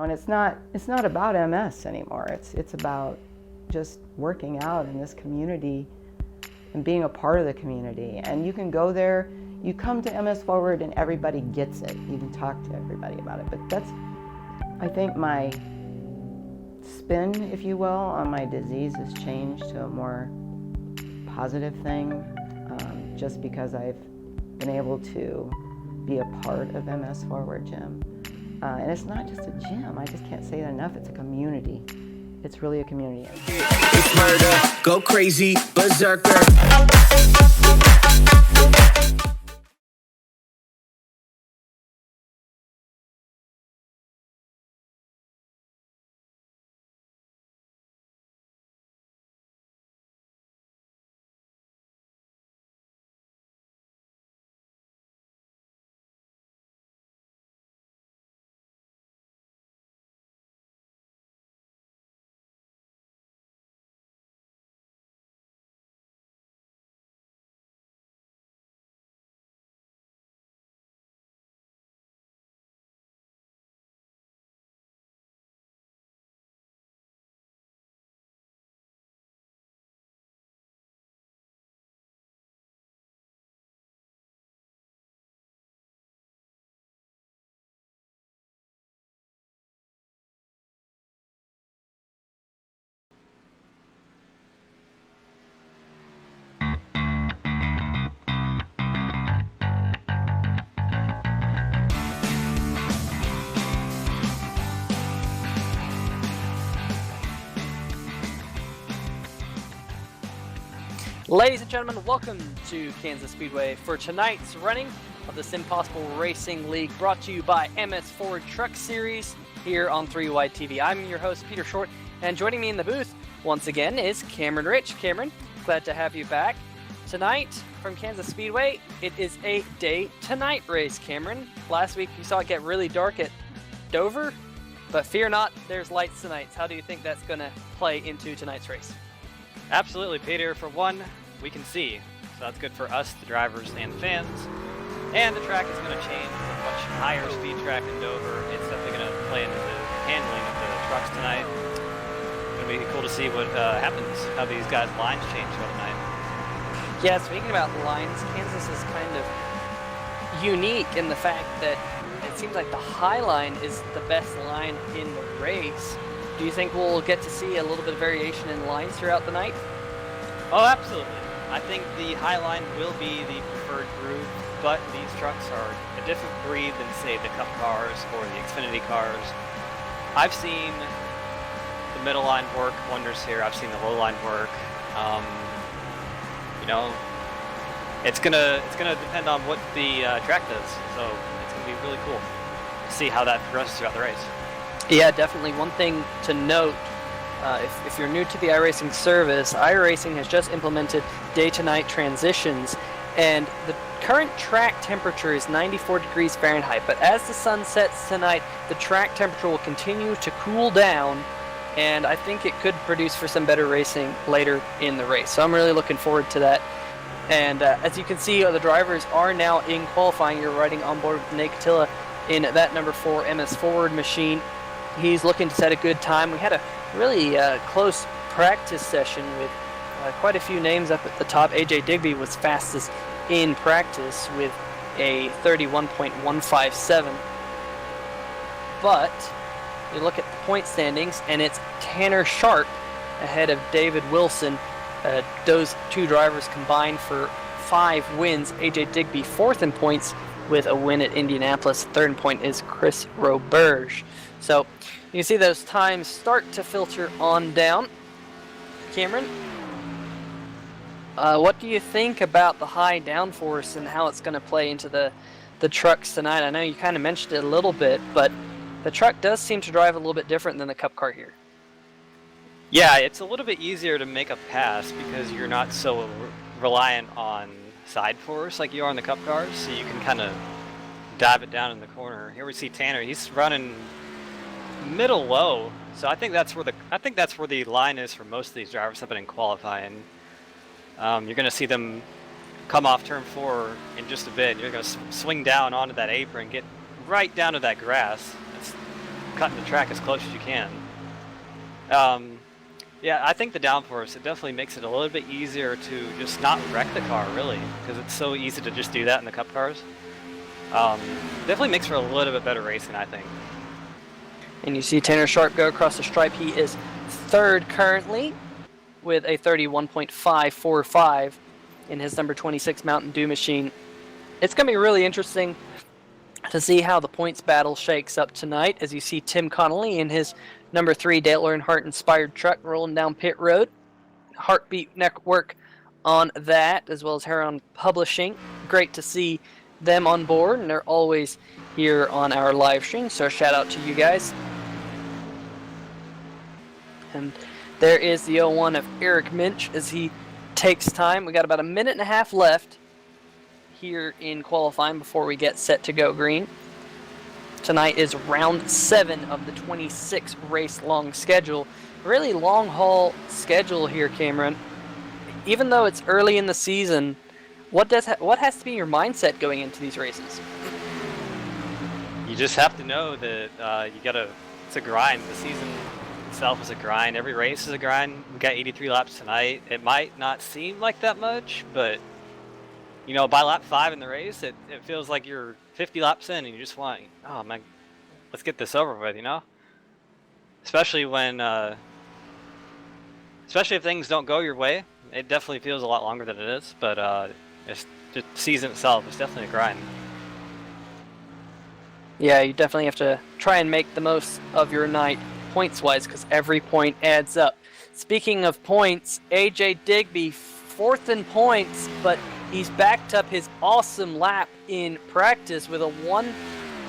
And it's not about MS anymore. It's about just working out in this community and being a part of the community. And you can go there, you come to MS Forward and everybody gets it. You can talk to everybody about it. But that's, I think, my spin, if you will, on my disease has changed to a more positive thing, just because I've been able to be a part of MS Forward Gym. And it's not just a gym, I just can't say it enough, it's a community. It's really a community. It's murder, go crazy, berserker. Ladies and gentlemen, welcome to Kansas Speedway for tonight's running of the SimPossible Racing League, brought to you by MS Forward Truck Series here on 3 Wide TV. I'm your host, Peter Short, and joining me in the booth once again is Cameron Rich. Cameron, glad to have you back. Tonight from Kansas Speedway, it is a day-to-night race, Cameron. Last week you saw it get really dark at Dover, but fear not, there's lights tonight. How do you think that's going to play into tonight's race? Absolutely, Peter. For one, we can see, so that's good for us, the drivers and the fans. And the track is going to change. It's a much higher speed track in Dover. It's definitely going to play into the handling of the trucks tonight. It's going to be cool to see what happens, how these guys' lines change throughout the night. Yeah, speaking about lines, Kansas is kind of unique in the fact that it seems like the high line is the best line in the race. Do you think we'll get to see a little bit of variation in lines throughout the night? Oh, absolutely. I think the high line will be the preferred groove, but these trucks are a different breed than, say, the Cup cars or the Xfinity cars. I've seen the middle line work wonders here. I've seen the low line work. You know, it's gonna depend on what the track does. So it's gonna be really cool to see how that progresses throughout the race. Yeah, definitely. One thing to note, if you're new to the iRacing service, iRacing has just implemented day-to-night transitions, and the current track temperature is 94 degrees Fahrenheit, but as the sun sets tonight, the track temperature will continue to cool down, and I think it could produce for some better racing later in the race. So I'm really looking forward to that. And as you can see, the drivers are now in qualifying. You're riding on board with Nate Catilla in that number 4 MS Forward machine. He's looking to set a good time. We had a really close practice session with quite a few names up at the top. AJ Digby was fastest in practice with a 31.157. But you look at the point standings, and it's Tanner Sharp ahead of David Wilson. Those two drivers combined for 5 wins. AJ Digby 4th in points with a win at Indianapolis. 3rd in point is Chris Roberge. So you can see those times start to filter on down. Cameron, what do you think about the high downforce and how it's going to play into the trucks tonight? I know you kind of mentioned it a little bit, but the truck does seem to drive a little bit different than the Cup car here. Yeah, it's a little bit easier to make a pass because you're not so reliant on side force like you are in the Cup cars, so you can kind of dive it down in the corner. Here we see Tanner. He's running middle low, so I think that's where the line is for most of these drivers have been in qualifying. You're going to see them come off turn 4 in just a bit. You're going to swing down onto that apron, get right down to that grass. It's cutting the track as close as you can. Yeah, I think the downforce, it definitely makes it a little bit easier to just not wreck the car, really, because it's so easy to just do that in the Cup cars. Definitely makes for a little bit better racing, I think. And you see Tanner Sharp go across the stripe. He is third currently with a 31.545 in his number 26 Mountain Dew machine. It's going to be really interesting to see how the points battle shakes up tonight, as you see Tim Connolly in his number 3 Dale Earnhardt inspired truck rolling down pit road. Heartbeat Network on that, as well as Heron Publishing. Great to see them on board, and they're always here on our live stream, so shout out to you guys. And there is the 01 of Eric Minch as he takes time. We got about a minute and a half left here in qualifying before we get set to go green. Tonight is round 7 of the 26 race long schedule. Really long haul schedule here, Cameron. Even though it's early in the season, what has to be your mindset going into these races? You just have to know that it's a grind. The season itself is a grind. Every race is a grind. We got 83 laps tonight. It might not seem like that much, but you know, by lap 5 in the race, it feels like you're 50 laps in and you just want, oh man, let's get this over with, you know? Especially when, especially if things don't go your way. It definitely feels a lot longer than it is, but it's the season itself is definitely a grind. Yeah, you definitely have to try and make the most of your night points-wise, because every point adds up. Speaking of points, AJ Digby, 4th in points, but he's backed up his awesome lap in practice with a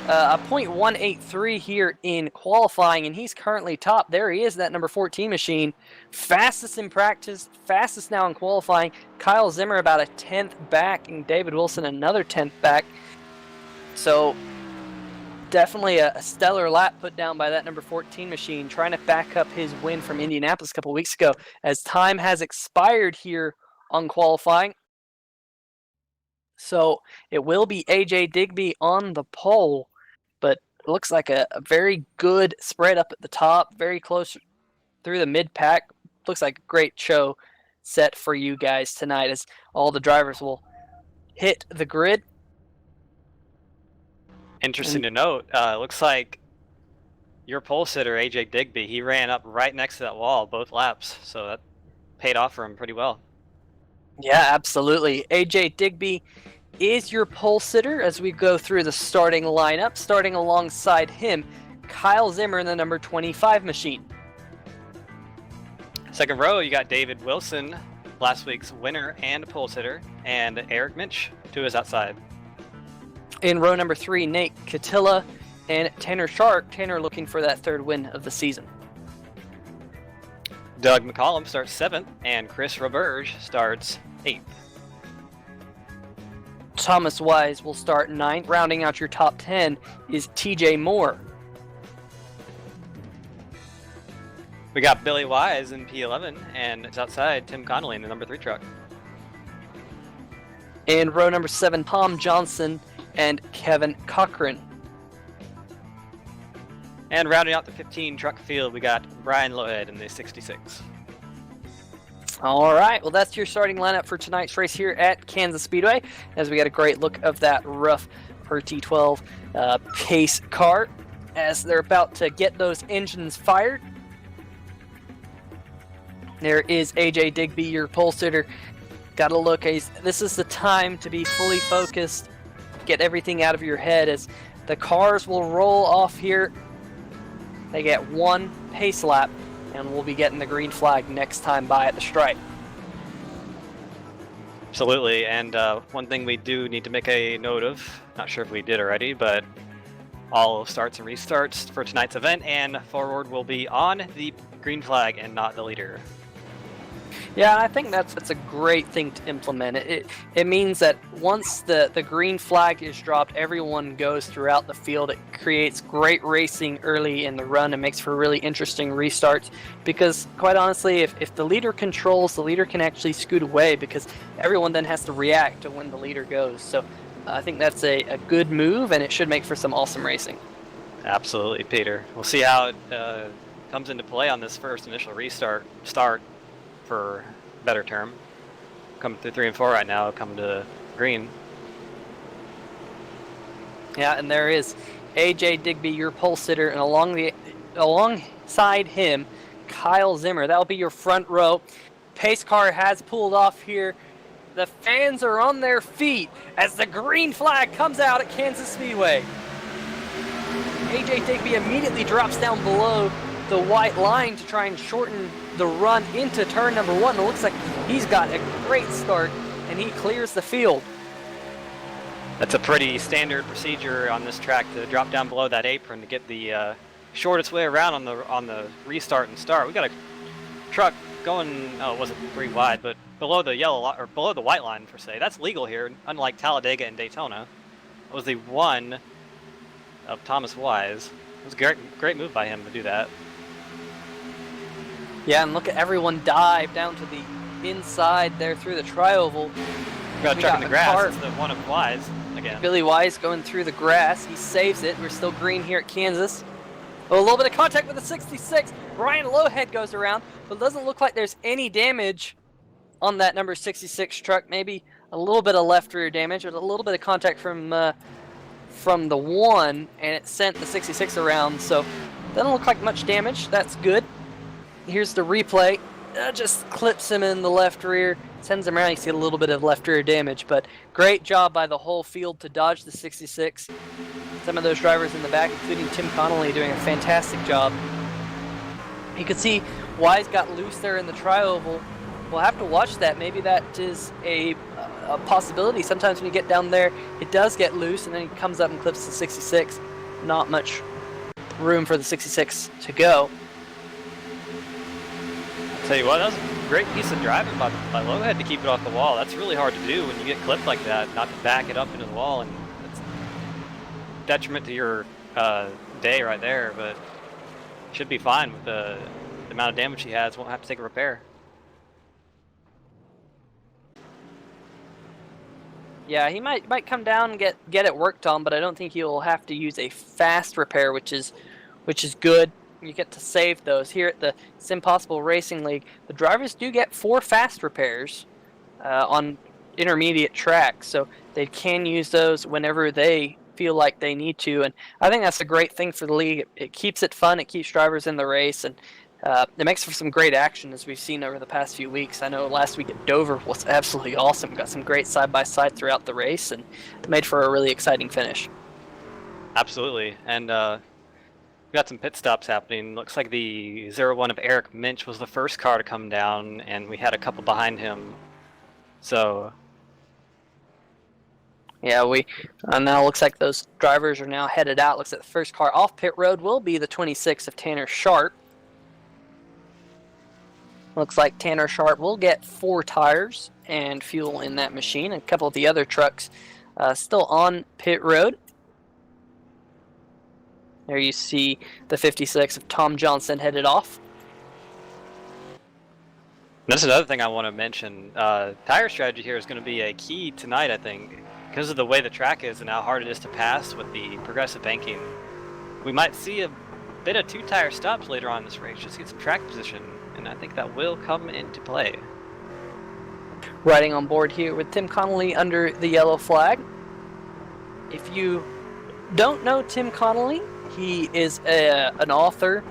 .183 here in qualifying, and he's currently top. There he is, that number 14 machine. Fastest in practice, fastest now in qualifying. Kyle Zimmer about a 10th back, and David Wilson another 10th back. So definitely a stellar lap put down by that number 14 machine, trying to back up his win from Indianapolis a couple weeks ago, as time has expired here on qualifying. So it will be AJ Digby on the pole, but it looks like a very good spread up at the top, very close through the mid-pack. Looks like a great show set for you guys tonight, as all the drivers will hit the grid. Interesting to note, looks like your pole sitter, AJ Digby, he ran up right next to that wall both laps, so that paid off for him pretty well. Yeah, absolutely. AJ Digby is your pole sitter as we go through the starting lineup. Starting alongside him, Kyle Zimmer in the number 25 machine. Second row, you got David Wilson, last week's winner and pole sitter, and Eric Minch to his outside. In row number 3, Nate Catilla and Tanner Sharp. Tanner looking for that 3rd win of the season. Doug McCollum starts 7th, and Chris Roberge starts 8th. Thomas Wise will start 9th. Rounding out your top 10 is TJ Moore. We got Billy Wise in P11, and it's outside Tim Connolly in the number 3 truck. In row number 7, Tom Johnson and Kevin Cochran. And rounding out the 15 truck field, we got Brian Lohead in the 66. All right, well, that's your starting lineup for tonight's race here at Kansas Speedway, as we got a great look of that rough RT12 pace car as they're about to get those engines fired. There is AJ Digby, your pole sitter. Got to look, this is the time to be fully focused, get everything out of your head, as the cars will roll off here. They get one pace lap, and we'll be getting the green flag next time by at the stripe. Absolutely, and one thing we do need to make a note of, not sure if we did already, but all starts and restarts for tonight's event and forward will be on the green flag and not the leader. Yeah, I think that's a great thing to implement. It means that once the green flag is dropped, everyone goes throughout the field. It creates great racing early in the run and makes for really interesting restarts, because quite honestly, if the leader controls, the leader can actually scoot away, because everyone then has to react to when the leader goes. So I think that's a good move, and it should make for some awesome racing. Absolutely, Peter. We'll see how it comes into play on this first initial start for better term. Coming through 3 and 4 right now, coming to green. Yeah, and there is AJ Digby, your pole sitter, and alongside him, Kyle Zimmer. That'll be your front row. Pace car has pulled off here. The fans are on their feet as the green flag comes out at Kansas Speedway. AJ Digby immediately drops down below the white line to try and shorten the run into turn number 1. It looks like he's got a great start, and he clears the field. That's a pretty standard procedure on this track, to drop down below that apron to get the shortest way around on the restart and start. We got a truck going. Oh, it wasn't 3 wide, but below the or below the white line per se. That's legal here, unlike Talladega and Daytona. It was the one of Thomas Wise. It was a great move by him to do that. Yeah, and look at everyone dive down to the inside there through the tri-oval. We got a truck in the grass. It's the one of Wise again. Billy Wise going through the grass. He saves it. We're still green here at Kansas. Oh, a little bit of contact with the 66. Ryan Lowhead goes around, but it doesn't look like there's any damage on that number 66 truck. Maybe a little bit of left rear damage, or a little bit of contact from the 1, and it sent the 66 around. So doesn't look like much damage. That's good. Here's the replay. Just clips him in the left rear, sends him around. You see a little bit of left rear damage, but great job by the whole field to dodge the 66. Some of those drivers in the back, including Tim Connolly, doing a fantastic job. You can see Wise got loose there in the tri-oval. We'll have to watch that. Maybe that is a possibility. Sometimes when you get down there, it does get loose, and then he comes up and clips the 66. Not much room for the 66 to go. Tell you what, that was a great piece of driving by Lowhead to keep it off the wall. That's really hard to do when you get clipped like that, not to back it up into the wall, and it's detriment to your day right there, but should be fine with the amount of damage he has. Won't have to take a repair. Yeah, he might come down and get it worked on, but I don't think he'll have to use a fast repair, which is good. You get to save those. Here at the SimPossible Racing League, the drivers do get 4 fast repairs on intermediate tracks, so they can use those whenever they feel like they need to, and I think that's a great thing for the league. It keeps it fun, it keeps drivers in the race, and it makes for some great action, as we've seen over the past few weeks. I know last week at Dover was absolutely awesome. Got some great side-by-side throughout the race, and it made for a really exciting finish. Absolutely, and we got some pit stops happening. Looks like the 01 of Eric Minch was the first car to come down, and we had a couple behind him. So yeah, now looks like those drivers are now headed out. Looks like the first car off pit road will be the 26 of Tanner Sharp. Looks like Tanner Sharp will get 4 tires and fuel in that machine. A couple of the other trucks still on pit road. There you see the 56 of Tom Johnson headed off. That's another thing I want to mention. Tire strategy here is going to be a key tonight, I think, because of the way the track is and how hard it is to pass with the progressive banking. We might see a bit of 2-tire stops later on in this race, just to get some track position, and I think that will come into play. Riding on board here with Tim Connolly under the yellow flag. If you don't know Tim Connolly, he is an author.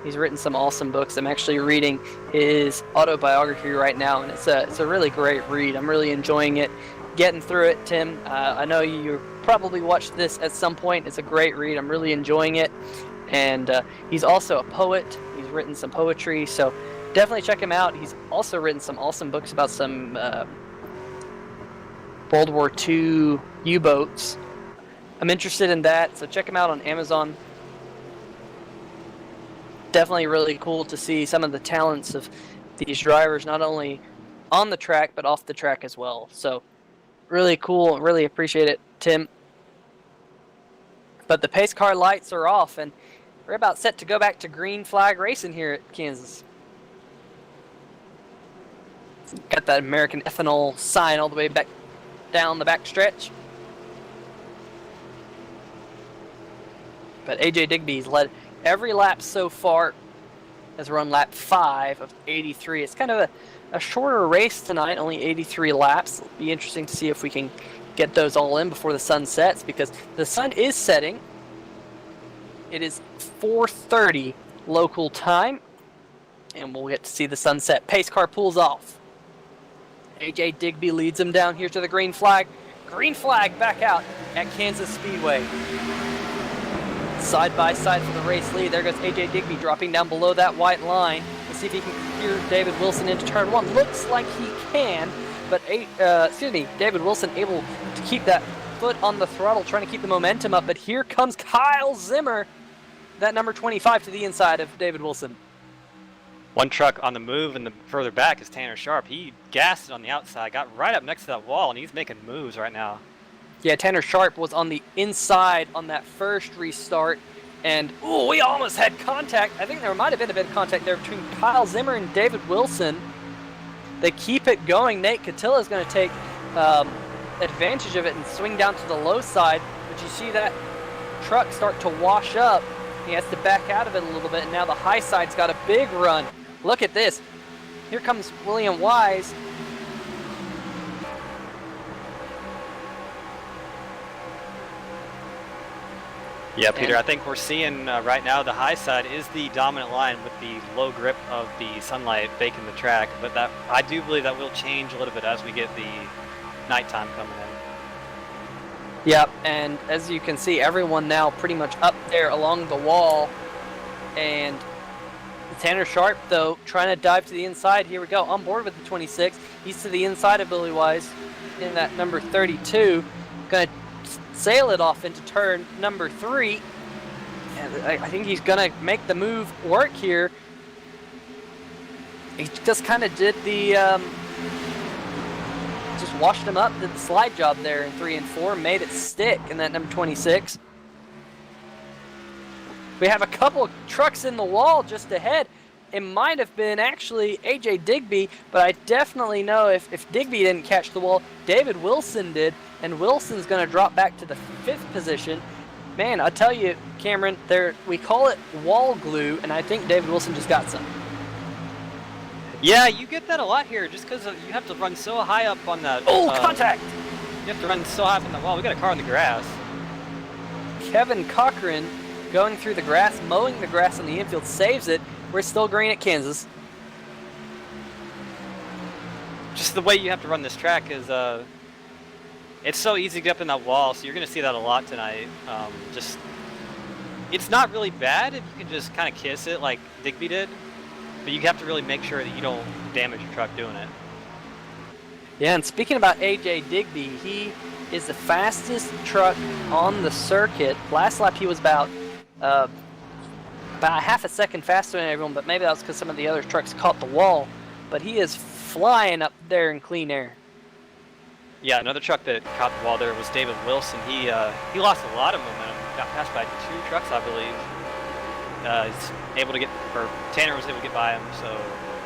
He's written some awesome books. I'm actually reading his autobiography right now, and it's a really great read. I'm really enjoying it, getting through it. Tim, I know you probably watched this at some point. It's a great read. I'm really enjoying it, and he's also a poet. He's written some poetry, so definitely check him out. He's also written some awesome books about some World War II U-boats. I'm interested in that, so check him out on Amazon. Definitely really cool to see some of the talents of these drivers, not only on the track, but off the track as well. So really cool, really appreciate it, Tim. But the pace car lights are off, and we're about set to go back to green flag racing here at Kansas. Got that American ethanol sign all the way back down the back stretch. But AJ Digby's led every lap so far, has run lap 5 of 83. It's kind of a shorter race tonight, only 83 laps. It'll be interesting to see if we can get those all in before the sun sets, because the sun is setting. It is 4:30 local time, and we'll get to see the sunset. Pace car pulls off. AJ Digby leads him down here to the green flag. Green flag back out at Kansas Speedway. Side by side for the race lead. There goes AJ Digby dropping down below that white line. Let's see if he can clear David Wilson into turn 1. Looks like he can, but David Wilson able to keep that foot on the throttle, trying to keep the momentum up. But here comes Kyle Zimmer, that number 25 to the inside of David Wilson. One truck on the move, and the further back is Tanner Sharp. He gassed it on the outside, got right up next to that wall, and he's making moves right now. Yeah, Tanner Sharp was on the inside on that first restart, and we almost had contact. I think there might have been a bit of contact there between Kyle Zimmer and David Wilson. They keep it going. Nate Catilla is going to take advantage of it and swing down to the low side, but you see that truck start to wash up. He has to back out of it a little bit, and now the high side's got a big run. Look at this. Here comes William Wise. Yeah, Peter, I think we're seeing right now the high side is the dominant line with the low grip of the sunlight baking the track, but that I do believe that will change a little bit as we get the nighttime coming in. Yep, and as you can see, everyone now pretty much up there along the wall, and Tanner Sharp, though, trying to dive to the inside. Here we go, on board with the 26. He's to the inside of Billy Wise in that number 32. Going to sail it off into turn number 3. And I think he's going to make the move work here. He just kind of did the, just washed him up, did the slide job there in 3 and 4, made it stick in that number 26. We have a couple of trucks in the wall just ahead. It might have been actually AJ Digby, but I definitely know if Digby didn't catch the wall, David Wilson did, and Wilson's going to drop back to the 5th position. Man, I tell you, Cameron, we call it wall glue, and I think David Wilson just got some. Yeah, you get that a lot here, just because you have to run so high up on that. Contact! You have to run so high up on the wall. We got a car in the grass. Kevin Cochran going through the grass, mowing the grass on the infield, saves it. We're still green at Kansas. Just the way you have to run this track is, it's so easy to get up in that wall, so you're going to see that a lot tonight. It's not really bad if you can just kind of kiss it like Digby did, but you have to really make sure that you don't damage your truck doing it. Yeah, and speaking about AJ Digby, he is the fastest truck on the circuit. Last lap he was about half a second faster than everyone, but maybe that was because some of the other trucks caught the wall. But he is flying up there in clean air. Yeah, another truck that caught the wall there was David Wilson. He lost a lot of momentum. Got passed by 2 trucks, I believe. Tanner was able to get by him, so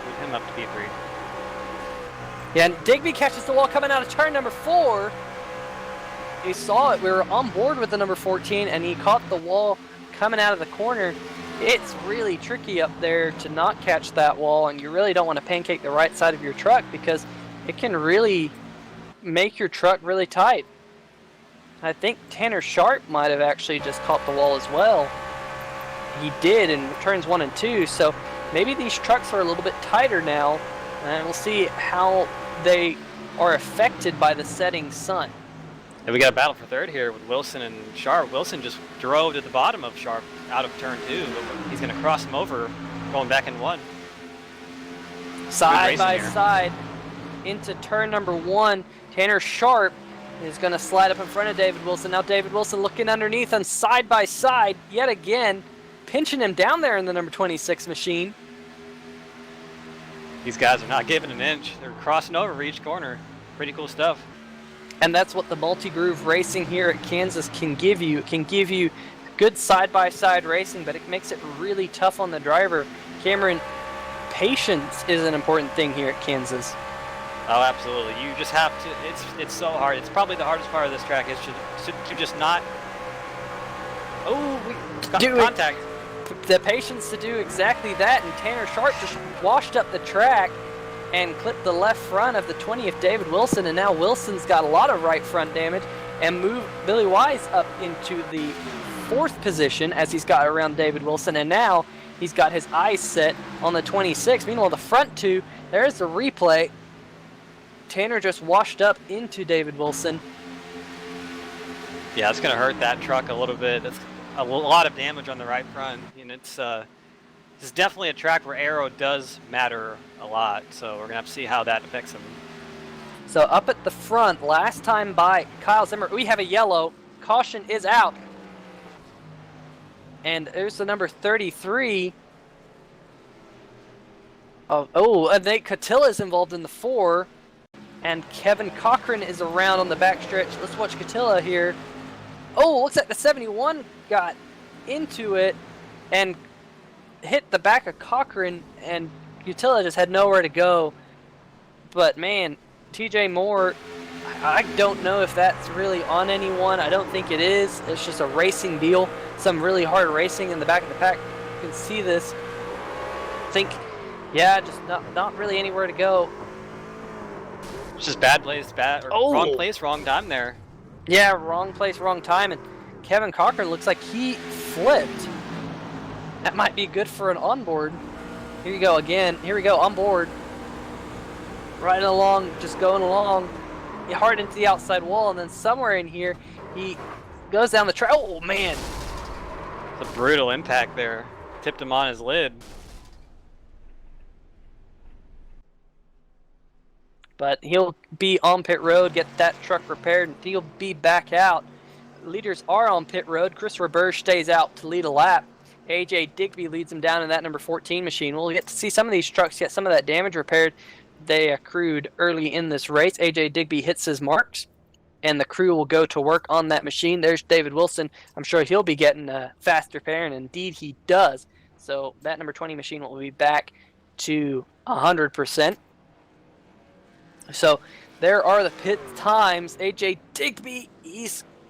moved him up to P3. Yeah, and Digby catches the wall coming out of turn number 4. He saw it. We were on board with the number 14, and he caught the wall coming out of the corner. It's really tricky up there to not catch that wall, and you really don't want to pancake the right side of your truck because it can really make your truck really tight. I think Tanner Sharp might have actually just caught the wall as well. He did in turns 1 and 2, so maybe these trucks are a little bit tighter now, and we'll see how they are affected by the setting sun. And we got a battle for third here with Wilson and Sharp. Wilson just drove to the bottom of Sharp out of turn 2, but he's going to cross him over going back in 1. Side by side into turn number 1. Tanner Sharp is going to slide up in front of David Wilson. Now David Wilson looking underneath and side by side yet again, pinching him down there in the number 26 machine. These guys are not giving an inch. They're crossing over each corner. Pretty cool stuff. And that's what the multi-groove racing here at Kansas can give you. It can give you good side-by-side racing, but it makes it really tough on the driver. Cameron, patience is an important thing here at Kansas. Oh, absolutely. You just have to, it's so hard. It's probably the hardest part of this track is to just not Oh, we got Do it. contact. The patience to do exactly that, and Tanner Sharp just washed up the track and clipped the left front of the 20th David Wilson, and now Wilson's got a lot of right front damage and moved Billy Wise up into the 4th position as he's got around David Wilson, and now he's got his eyes set on the 26. Meanwhile, the front two, there's the replay. Tanner just washed up into David Wilson. Yeah, it's going to hurt that truck a little bit. That's a lot of damage on the right front. And it's definitely a track where aero does matter a lot. So we're going to have to see how that affects him. So up at the front, last time by Kyle Zimmer, we have a yellow. Caution is out. And there's the number 33. And Nate Catilla is involved in the 4. And Kevin Cochran is around on the backstretch. Let's watch Catilla here. Oh, looks like the 71 got into it and hit the back of Cochran, and Catilla just had nowhere to go. But man, TJ Moore, I don't know if that's really on anyone. I don't think it is. It's just a racing deal. Some really hard racing in the back of the pack. You can see this. Just not really anywhere to go. It's just bad place, wrong place, wrong time there. Yeah, wrong place, wrong time, and Kevin Cochran looks like he flipped. That might be good for an onboard. Here you go again. Here we go, onboard. Riding along, just going along. Hard into the outside wall, and then somewhere in here, he goes down the track. Oh, man. It's a brutal impact there. Tipped him on his lid. But he'll be on pit road, get that truck repaired, and he'll be back out. Leaders are on pit road. Chris Roberge stays out to lead a lap. AJ Digby leads him down in that number 14 machine. We'll get to see some of these trucks get some of that damage repaired they accrued early in this race. AJ Digby hits his marks, and the crew will go to work on that machine. There's David Wilson. I'm sure he'll be getting a fast repair, and indeed he does. So that number 20 machine will be back to 100%. So there are the pit times. AJ Digby,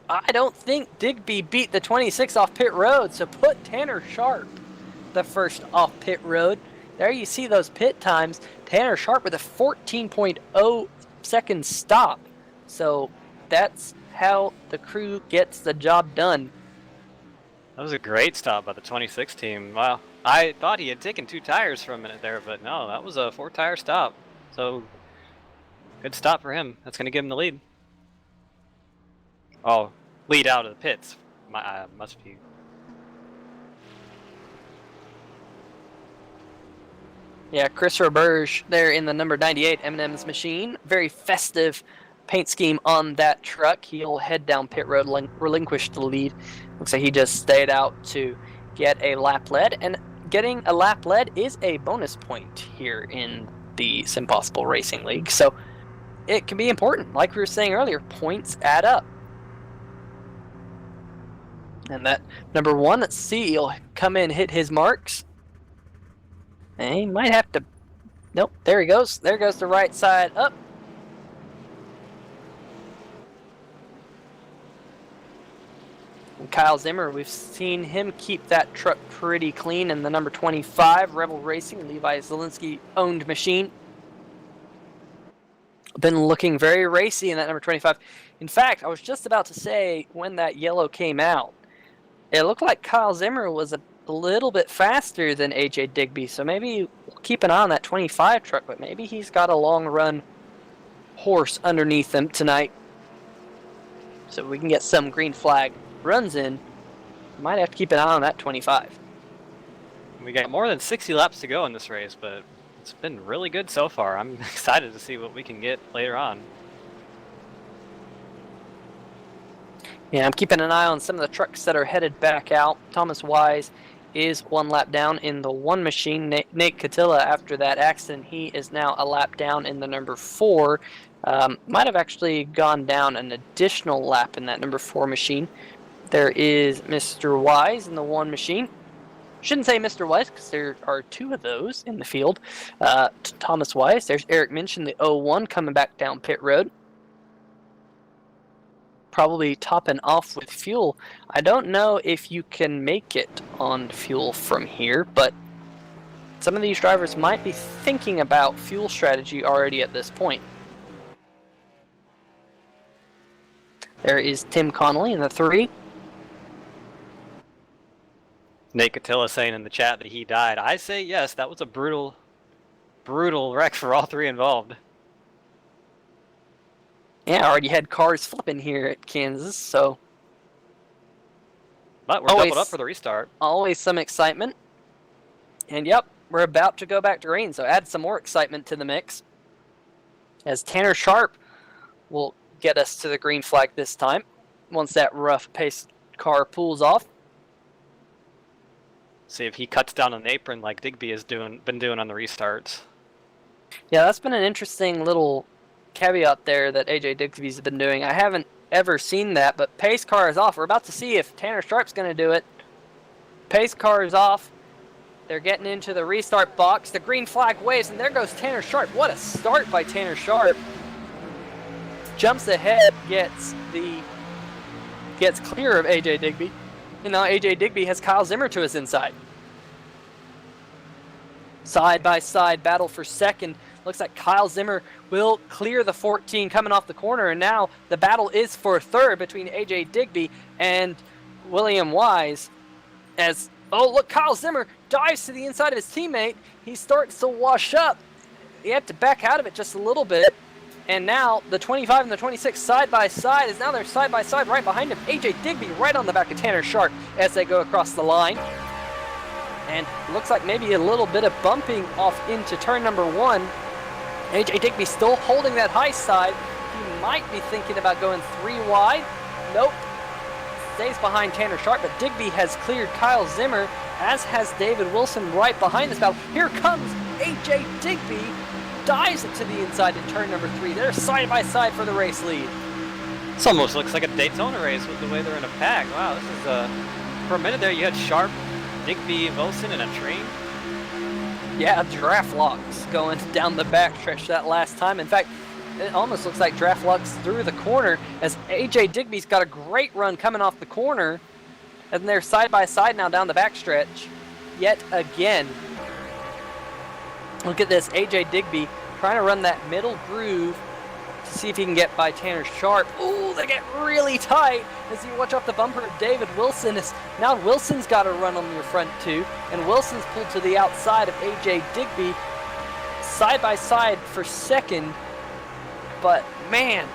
I don't think Digby beat the 26 off pit road, so put Tanner Sharp the first off pit road. There you see those pit times. Tanner Sharp with a 14.0 second stop. So that's how the crew gets the job done. That was a great stop by the 26 team. Wow. I thought he had taken 2 tires for a minute there, but no, that was a 4-tire stop. So good stop for him. That's going to give him the lead. Oh, lead out of the pits. Must be. Yeah, Chris Roberge there in the number 98 M&M's machine. Very festive paint scheme on that truck. He'll head down pit road, relinquish the lead. Looks like he just stayed out to get a lap lead. And getting a lap lead is a bonus point here in the SimPossible Racing League. So it can be important. Like we were saying earlier, points add up. And that number 1, let's see, he'll come in, hit his marks. And he might have to... Nope, there he goes. There goes the right side up. And Kyle Zimmer, we've seen him keep that truck pretty clean in the number 25, Rebel Racing, Levi Zielinski-owned machine. Been looking very racy in that number 25. In fact, I was just about to say, when that yellow came out, it looked like Kyle Zimmer was a little bit faster than AJ Digby, so maybe we'll keep an eye on that 25 truck, but maybe he's got a long run horse underneath him tonight. So we can get some green flag runs in. Might have to keep an eye on that 25. We got more than 60 laps to go in this race, but it's been really good so far. I'm excited to see what we can get later on. Yeah, I'm keeping an eye on some of the trucks that are headed back out. Thomas Wise is 1 lap down in the 1 machine. Nate Catilla, after that accident, he is now a lap down in the number 4. Might have actually gone down an additional lap in that number 4 machine. There is Mr. Wise in the 1 machine. Shouldn't say Mr. Wise because there are 2 of those in the field. Thomas Wise. There's Eric Minch in the 01 coming back down pit road. probably topping off with fuel. I don't know if you can make it on fuel from here, but some of these drivers might be thinking about fuel strategy already at this point. There is Tim Connolly in the 3. Nate Catilla saying in the chat that he died. I say yes, that was a brutal wreck for all 3 involved. Yeah, already had cars flipping here at Kansas, so... But we're doubled up for the restart. Always some excitement. And yep, we're about to go back to green, so add some more excitement to the mix. As Tanner Sharp will get us to the green flag this time, once that rough pace car pulls off. See if he cuts down an apron like Digby has been doing on the restarts. Yeah, that's been an interesting little caveat there that AJ Digby's been doing. I haven't ever seen that, but pace car is off. We're about to see if Tanner Sharp's going to do it. Pace car is off. They're getting into the restart box. The green flag waves, and there goes Tanner Sharp. What a start by Tanner Sharp. Jumps ahead, gets clear of AJ Digby. And now AJ Digby has Kyle Zimmer to his inside. Side-by-side battle for second. Looks like Kyle Zimmer will clear the 14 coming off the corner, and now the battle is for third between AJ Digby and William Wise. As, oh look, Kyle Zimmer dives to the inside of his teammate. He starts to wash up. He had to back out of it just a little bit. And now the 25 and the 26 side-by-side is now they're side-by-side right behind him. AJ Digby right on the back of Tanner Sharp as they go across the line. And looks like maybe a little bit of bumping off into turn number 1. AJ Digby still holding that high side. He might be thinking about going 3 wide. Nope. Stays behind Tanner Sharp, but Digby has cleared Kyle Zimmer, as has David Wilson right behind this battle. Here comes AJ Digby. Dives it to the inside in turn number 3. They're side by side for the race lead. This almost looks like a Daytona race with the way they're in a pack. Wow, this is for a minute there you had Sharp, Digby, Wilson in a train. Yeah, draft locks going down the backstretch that last time. In fact, it almost looks like draft locks through the corner as AJ Digby's got a great run coming off the corner. And they're side by side now down the backstretch yet again. Look at this, AJ Digby trying to run that middle groove to see if he can get by Tanner Sharp. Ooh, they get really tight as you watch off the bumper of David Wilson. Now Wilson's got to run on your front too, and Wilson's pulled to the outside of AJ Digby, side by side for second. But man,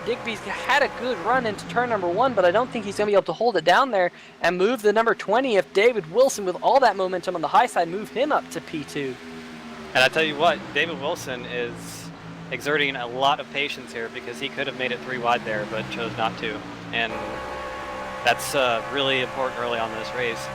Digby's had a good run into turn number 1, but I don't think he's going to be able to hold it down there and move the number 20 if David Wilson, with all that momentum on the high side, move him up to P2. And I tell you what, David Wilson is exerting a lot of patience here because he could have made it 3 wide there, but chose not to. And that's really important early on in this race.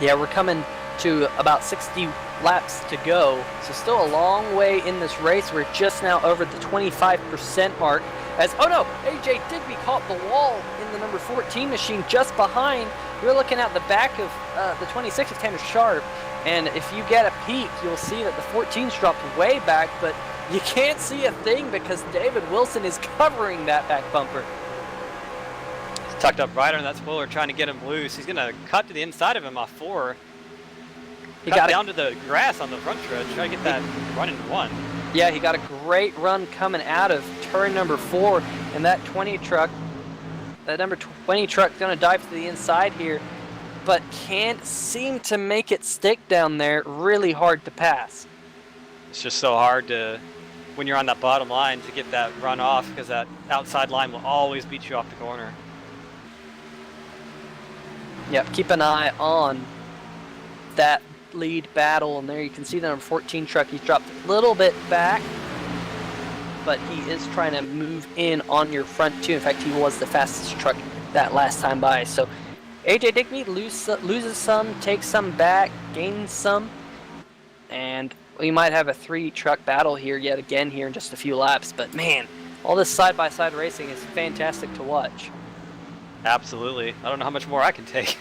Yeah, we're coming to about 60 laps to go, so still a long way in this race. We're just now over the 25% mark. As, oh no, AJ Digby caught the wall in the number 14 machine just behind. We're looking at the back of the 26 of Tanner Sharp. And if you get a peek, you'll see that the 14's dropped way back, but you can't see a thing because David Wilson is covering that back bumper. He's tucked up right on that spoiler, trying to get him loose. He's going to cut to the inside of him off 4. He got down to the grass on the front stretch, try to get that run in 1. Yeah, he got a great run coming out of turn number 4, and that 20 truck, that number 20 truck, going to dive to the inside here, but can't seem to make it stick down there. Really hard to pass. It's just so hard to, when you're on that bottom line, to get that run off because that outside line will always beat you off the corner. Yep, keep an eye on that lead battle, and there you can see the number 14 truck. He's dropped a little bit back, but he is trying to move in on your front too. In fact, he was the fastest truck that last time by. So AJ Digby loses some, takes some back, gains some, and we might have a 3-truck battle here yet again here in just a few laps. But man, all this side-by-side racing is fantastic to watch. Absolutely. I don't know how much more I can take.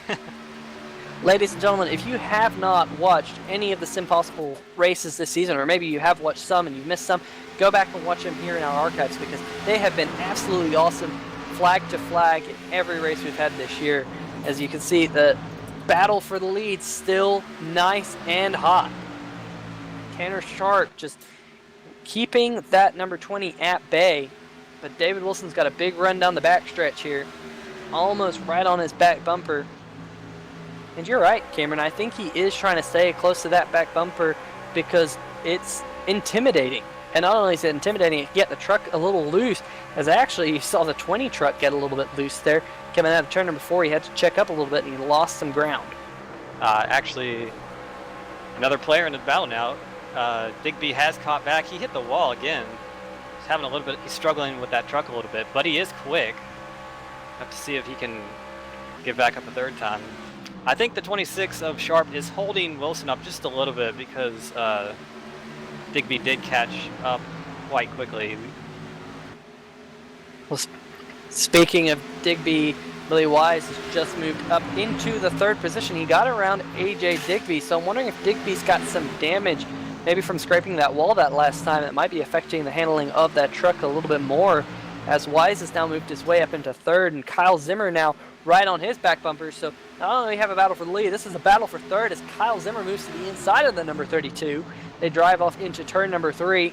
Ladies and gentlemen, if you have not watched any of the SimPossible races this season, or maybe you have watched some and you missed some, go back and watch them here in our archives because they have been absolutely awesome. flag to flag in every race we've had this year. As you can see, the battle for the lead still nice and hot. Tanner Sharp just keeping that number 20 at bay, but David Wilson's got a big run down the backstretch here, almost right on his back bumper. And you're right, Cameron, I think he is trying to stay close to that back bumper because it's intimidating. And not only is it intimidating, it get the truck a little loose, as actually you saw the 20 truck get a little bit loose there. Coming out of turn number 4, he had to check up a little bit and he lost some ground. Actually, another player in the battle now. Digby has caught back. He hit the wall again. He's having a little bit. He's struggling with that truck a little bit, but he is quick. Have to see if he can get back up a third time. I think the 26 of Sharp is holding Wilson up just a little bit because Digby did catch up quite quickly. Well, speaking of Digby, Billy Wise has just moved up into the 3rd position. He got around AJ Digby, so I'm wondering if Digby's got some damage, maybe from scraping that wall that last time. It might be affecting the handling of that truck a little bit more, as Wise has now moved his way up into 3rd, and Kyle Zimmer now right on his back bumper. So not only do we have a battle for the lead, this is a battle for 3rd as Kyle Zimmer moves to the inside of the number 32. They drive off into turn number 3,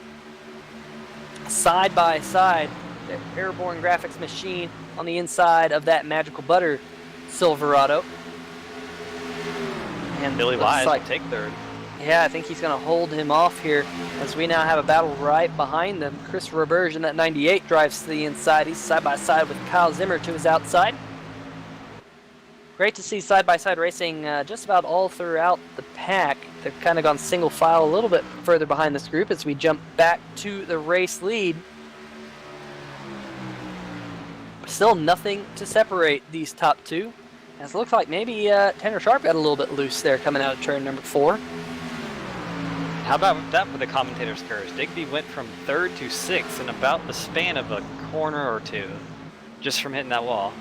side by side. The Airborne Graphics machine on the inside of that Magical Butter Silverado. And Billy Wise will take 3rd. Yeah, I think he's going to hold him off here as we now have a battle right behind them. Chris Roberge in that 98 drives to the inside. He's side by side with Kyle Zimmer to his outside. Great to see side-by-side racing just about all throughout the pack. They've kind of gone single file a little bit further behind this group as we jump back to the race lead. Still nothing to separate these top two. As it looks like maybe Tanner Sharp got a little bit loose there coming out of turn number 4. How about that for the commentator's curse? Digby went from 3rd to 6th in about the span of a corner or two, just from hitting that wall.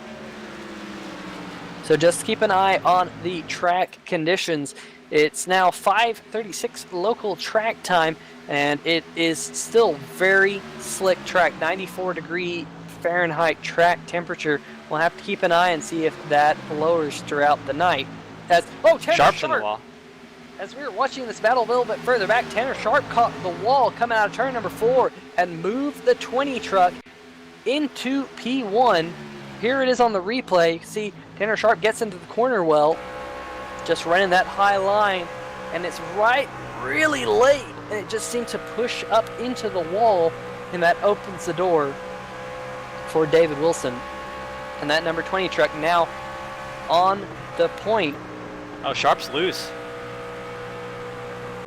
So just keep an eye on the track conditions. It's now 5:36 local track time, and it is still very slick track, 94-degree Fahrenheit track temperature. We'll have to keep an eye and see if that lowers throughout the night. As Tanner Sharp's in the wall. As we were watching this battle a little bit further back, Tanner Sharp caught the wall coming out of turn number 4 and moved the 20 truck into P1. Here it is on the replay. See, Tanner Sharp gets into the corner well, just running that high line, and it's right really late, and it just seemed to push up into the wall, and that opens the door for David Wilson. And that number 20 truck now on the point. Oh, Sharp's loose.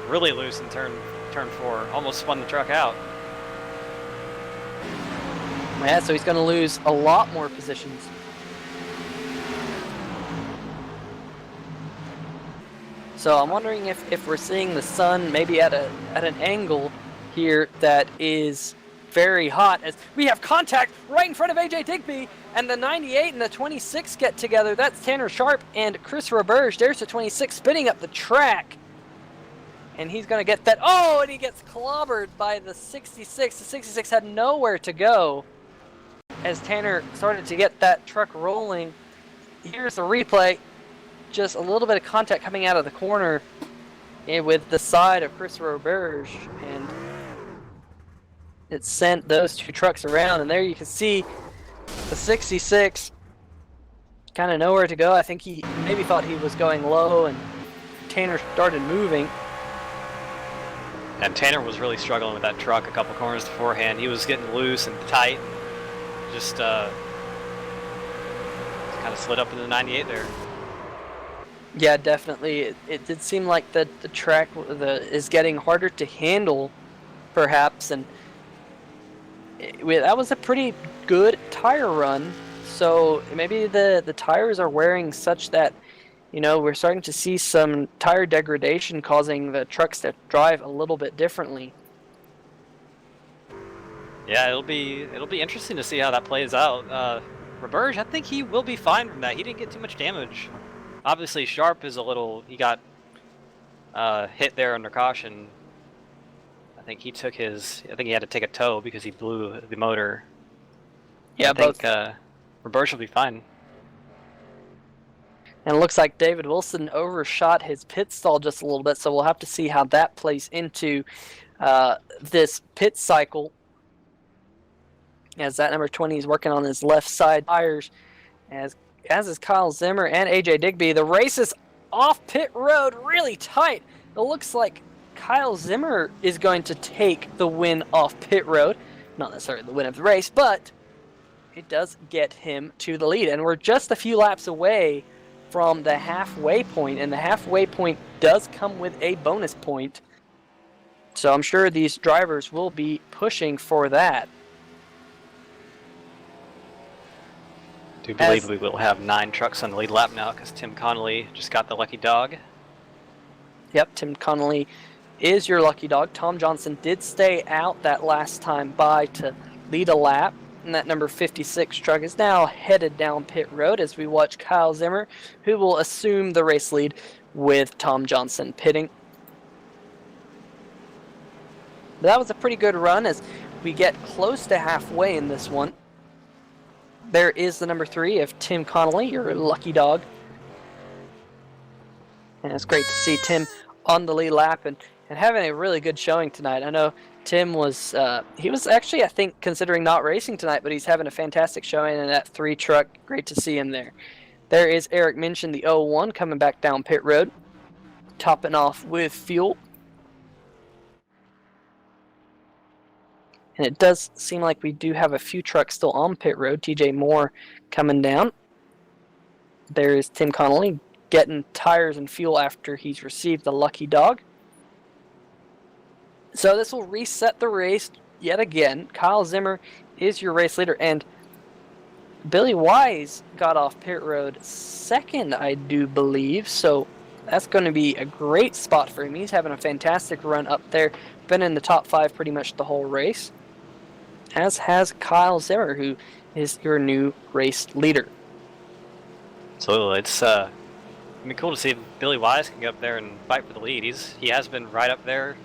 Really loose in turn 4. Almost spun the truck out. Yeah, so he's going to lose a lot more positions. So I'm wondering if we're seeing the sun maybe at an angle here that is very hot, as we have contact right in front of AJ Digby, and the 98 and the 26 get together. That's Tanner Sharp and Chris Roberge. There's the 26 spinning up the track, and he's going to get that. Oh, and he gets clobbered by the 66. The 66 had nowhere to go as Tanner started to get that truck rolling. Here's the replay. Just a little bit of contact coming out of the corner with the side of Chris Roberge, and it sent those two trucks around. And there you can see the 66 kind of nowhere to go. I think he maybe thought he was going low, and Tanner started moving. And Tanner was really struggling with that truck a couple corners beforehand. He was getting loose and tight. Just kind of slid up into the 98 there. Yeah, definitely. It did seem like the track is getting harder to handle, perhaps, and that was a pretty good tire run. So maybe the tires are wearing such that, we're starting to see some tire degradation causing the trucks to drive a little bit differently. Yeah, it'll be interesting to see how that plays out. Roberge, I think he will be fine from that. He didn't get too much damage. Obviously, Sharp is he got hit there under caution. I think he had to take a tow because he blew the motor. Yeah, I think Roberge will be fine. And it looks like David Wilson overshot his pit stall just a little bit, so we'll have to see how that plays into this pit cycle. As that number 20 is working on his left side tires, as is Kyle Zimmer and AJ Digby. The race is off pit road, really tight. It looks like Kyle Zimmer is going to take the win off pit road. Not necessarily the win of the race, but it does get him to the lead. And we're just a few laps away from the halfway point, and the halfway point does come with a bonus point. So I'm sure these drivers will be pushing for that. I do believe we will have 9 trucks on the lead lap now because Tim Connolly just got the lucky dog. Yep, Tim Connolly is your lucky dog. Tom Johnson did stay out that last time by to lead a lap. And that number 56 truck is now headed down pit road as we watch Kyle Zimmer, who will assume the race lead with Tom Johnson pitting. But that was a pretty good run as we get close to halfway in this one. There is the number 3 of Tim Connolly, your lucky dog. And it's great to see Tim on the lead lap and having a really good showing tonight. I know Tim was, he was actually, I think, considering not racing tonight, but he's having a fantastic showing in that 3 truck. Great to see him there. There is Eric Minchin, the 01, coming back down pit road, topping off with fuel. And it does seem like we do have a few trucks still on pit road. TJ Moore coming down. There is Tim Connolly getting tires and fuel after he's received the lucky dog. So this will reset the race yet again. Kyle Zimmer is your race leader, and Billy Wise got off pit road second, I do believe. So that's going to be a great spot for him. He's having a fantastic run up there. Been in the top 5 pretty much the whole race. As has Kyle Zimmer, who is your new race leader. So it's it'd be cool to see if Billy Wise can get up there and fight for the lead. He has been right up there,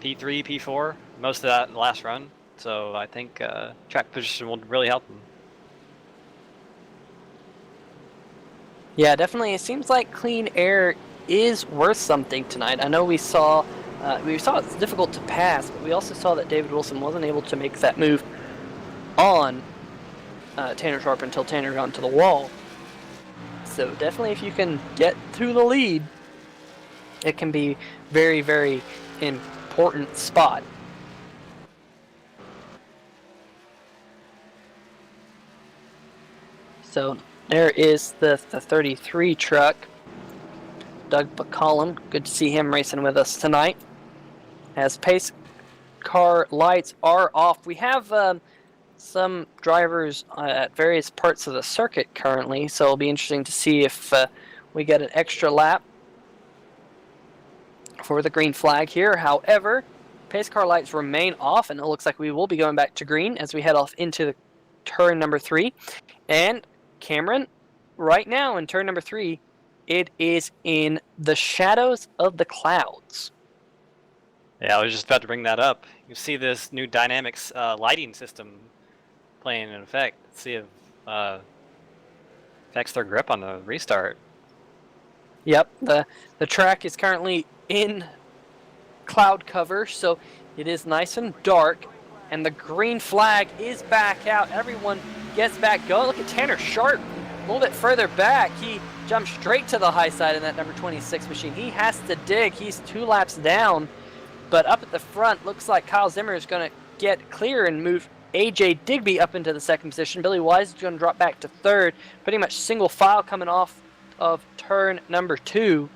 P3, P4, most of that in the last run. So I think track position will really help him. Yeah, definitely. It seems like clean air is worth something tonight. I know we saw it's difficult to pass, but we also saw that David Wilson wasn't able to make that move on Tanner Sharp until Tanner got into the wall. So definitely if you can get to the lead, it can be very, very important spot. So there is the 33 truck. Doug McCollum, good to see him racing with us tonight. As pace car lights are off, we have some drivers at various parts of the circuit currently, so it'll be interesting to see if we get an extra lap for the green flag here. However, pace car lights remain off, and it looks like we will be going back to green as we head off into the turn number 3. And Cameron, right now in turn number 3, it is in the shadows of the clouds. Yeah, I was just about to bring that up. You see this new dynamics lighting system playing in effect. Let's see if affects their grip on the restart. Yep, the track is currently in cloud cover, so it is nice and dark, and the green flag is back out. Everyone gets back going. Look at Tanner Sharp a little bit further back. He jumped straight to the high side in that number 26 machine. He has to dig. He's 2 laps down. But up at the front, looks like Kyle Zimmer is going to get clear and move AJ Digby up into the 2nd position. Billy Wise is going to drop back to 3rd. Pretty much single file coming off of turn number 2.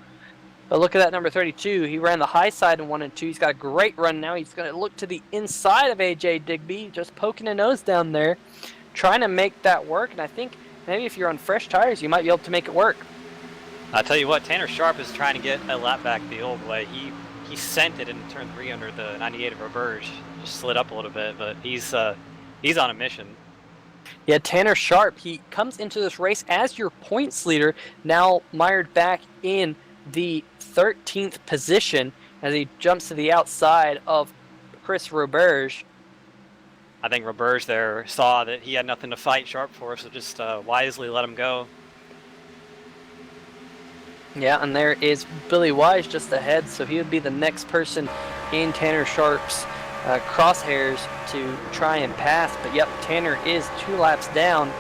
But look at that number 32. He ran the high side in 1 and 2. He's got a great run now. He's going to look to the inside of AJ Digby, just poking a nose down there, trying to make that work. And I think maybe if you're on fresh tires, you might be able to make it work. I'll tell you what, Tanner Sharp is trying to get a lap back the old way. He sent it in turn 3 under the 98 of Roberge. Just slid up a little bit, but he's on a mission. Yeah, Tanner Sharp, he comes into this race as your points leader, now mired back in the 13th position as he jumps to the outside of Chris Roberge. I think Roberge there saw that he had nothing to fight Sharp for, so just wisely let him go. Yeah, and there is Billy Wise just ahead, so he would be the next person in Tanner Sharp's crosshairs to try and pass. But yep, Tanner is 2 laps down.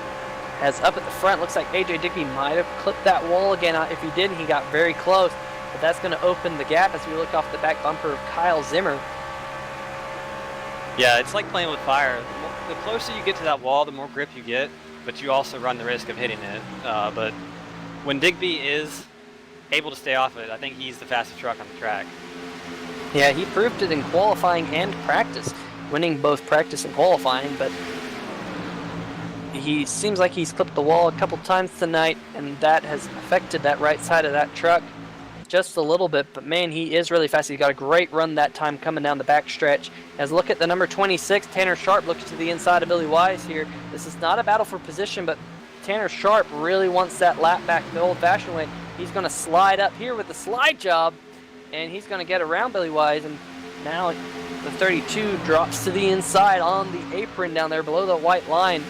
As up at the front, looks like AJ Digby might have clipped that wall again. If he didn't, he got very close. But that's going to open the gap as we look off the back bumper of Kyle Zimmer. Yeah, it's like playing with fire. The closer you get to that wall, the more grip you get, but you also run the risk of hitting it. But when Digby is able to stay off it, I think he's the fastest truck on the track. Yeah, he proved it in qualifying and practice, winning both practice and qualifying, but he seems like he's clipped the wall a couple times tonight, and that has affected that right side of that truck just a little bit. But man, he is really fast. He's got a great run that time coming down the back stretch. As look at the number 26, Tanner Sharp looks to the inside of Billy Wise here. This is not a battle for position, but Tanner Sharp really wants that lap back the old-fashioned way. He's going to slide up here with the slide job, and he's going to get around Billy Wise, and now the 32 drops to the inside on the apron down there below the white line.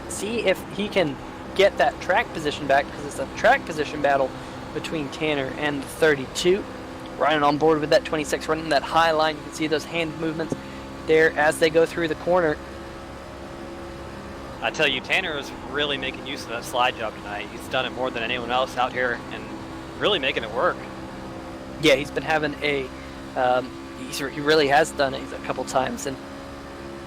See if he can get that track position back, because it's a track position battle between Tanner and the 32. Running on board with that 26, running that high line. You can see those hand movements there as they go through the corner. I tell you, Tanner is really making use of that slide job tonight. He's done it more than anyone else out here and really making it work. Yeah, he's been having a, he really has done it a couple times, and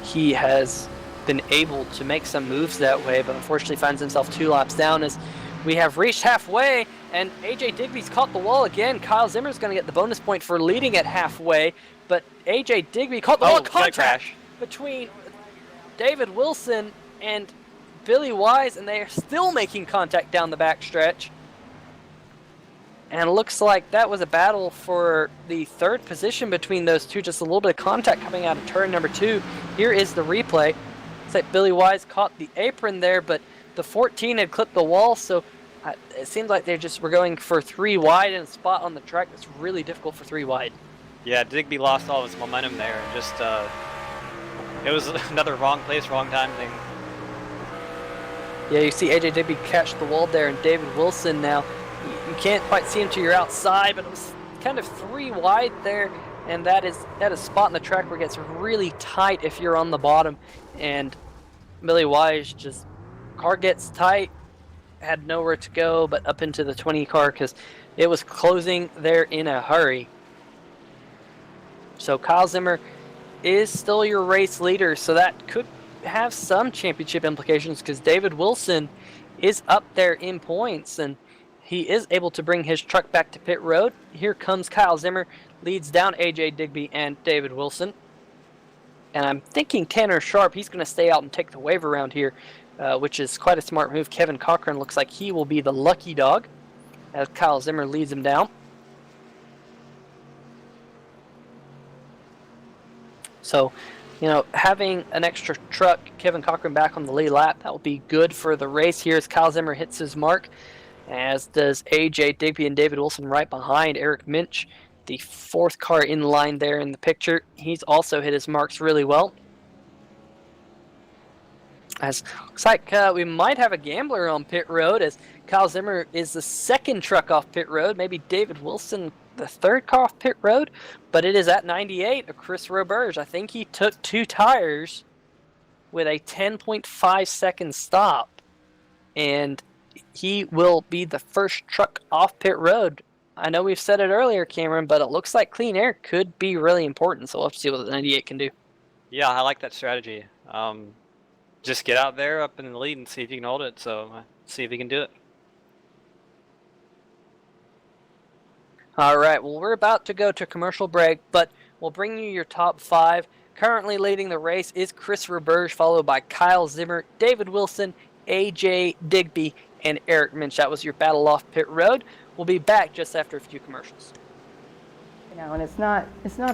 he has been able to make some moves that way, but unfortunately finds himself 2 laps down as we have reached halfway, and AJ Digby's caught the wall again. Kyle Zimmer's going to get the bonus point for leading at halfway, but AJ Digby caught the wall. Contact between David Wilson and Billy Wise, and they are still making contact down the back stretch. And it looks like that was a battle for the 3rd position between those two. Just a little bit of contact coming out of turn number 2. Here is the replay. Looks like Billy Wise caught the apron there, but the 14 had clipped the wall, so it seems like they just were going for 3 wide in a spot on the track that's really difficult for 3 wide. Yeah, Digby lost all his momentum there, and just it was another wrong place, wrong time thing. Yeah, you see AJ Digby catch the wall there, and David Wilson now, you can't quite see him to your outside, but it was kind of 3 wide there, and that is a spot in the track where it gets really tight if you're on the bottom, and Billy Wise just, car gets tight, had nowhere to go but up into the 20 car because it was closing there in a hurry. So Kyle Zimmer is still your race leader, so that could have some championship implications because David Wilson is up there in points, and he is able to bring his truck back to pit road. Here comes Kyle Zimmer, leads down AJ Digby and David Wilson. And I'm thinking Tanner Sharp, he's going to stay out and take the wave around here, which is quite a smart move. Kevin Cochran looks like he will be the lucky dog as Kyle Zimmer leads him down. So, having an extra truck, Kevin Cochran back on the lead lap, that will be good for the race here as Kyle Zimmer hits his mark, as does AJ Digby and David Wilson right behind. Eric Minch, the 4th car in line there in the picture, he's also hit his marks really well. As looks like we might have a gambler on pit road, as Kyle Zimmer is the 2nd truck off pit road, maybe David Wilson the 3rd car off pit road, but it is at 98 of Chris Roberge. I think he took 2 tires with a 10.5 second stop, and he will be the first truck off pit road. I know we've said it earlier, Cameron, but it looks like clean air could be really important, so we'll have to see what the 98 can do. Yeah, I like that strategy. Just get out there up in the lead and see if you can hold it, so see if you can do it. All right, well, we're about to go to commercial break, but we'll bring you your top 5. Currently leading the race is Chris Roberge, followed by Kyle Zimmer, David Wilson, AJ Digby, and Eric Minch. That was your battle off pit road. We'll be back just after a few commercials. And it's not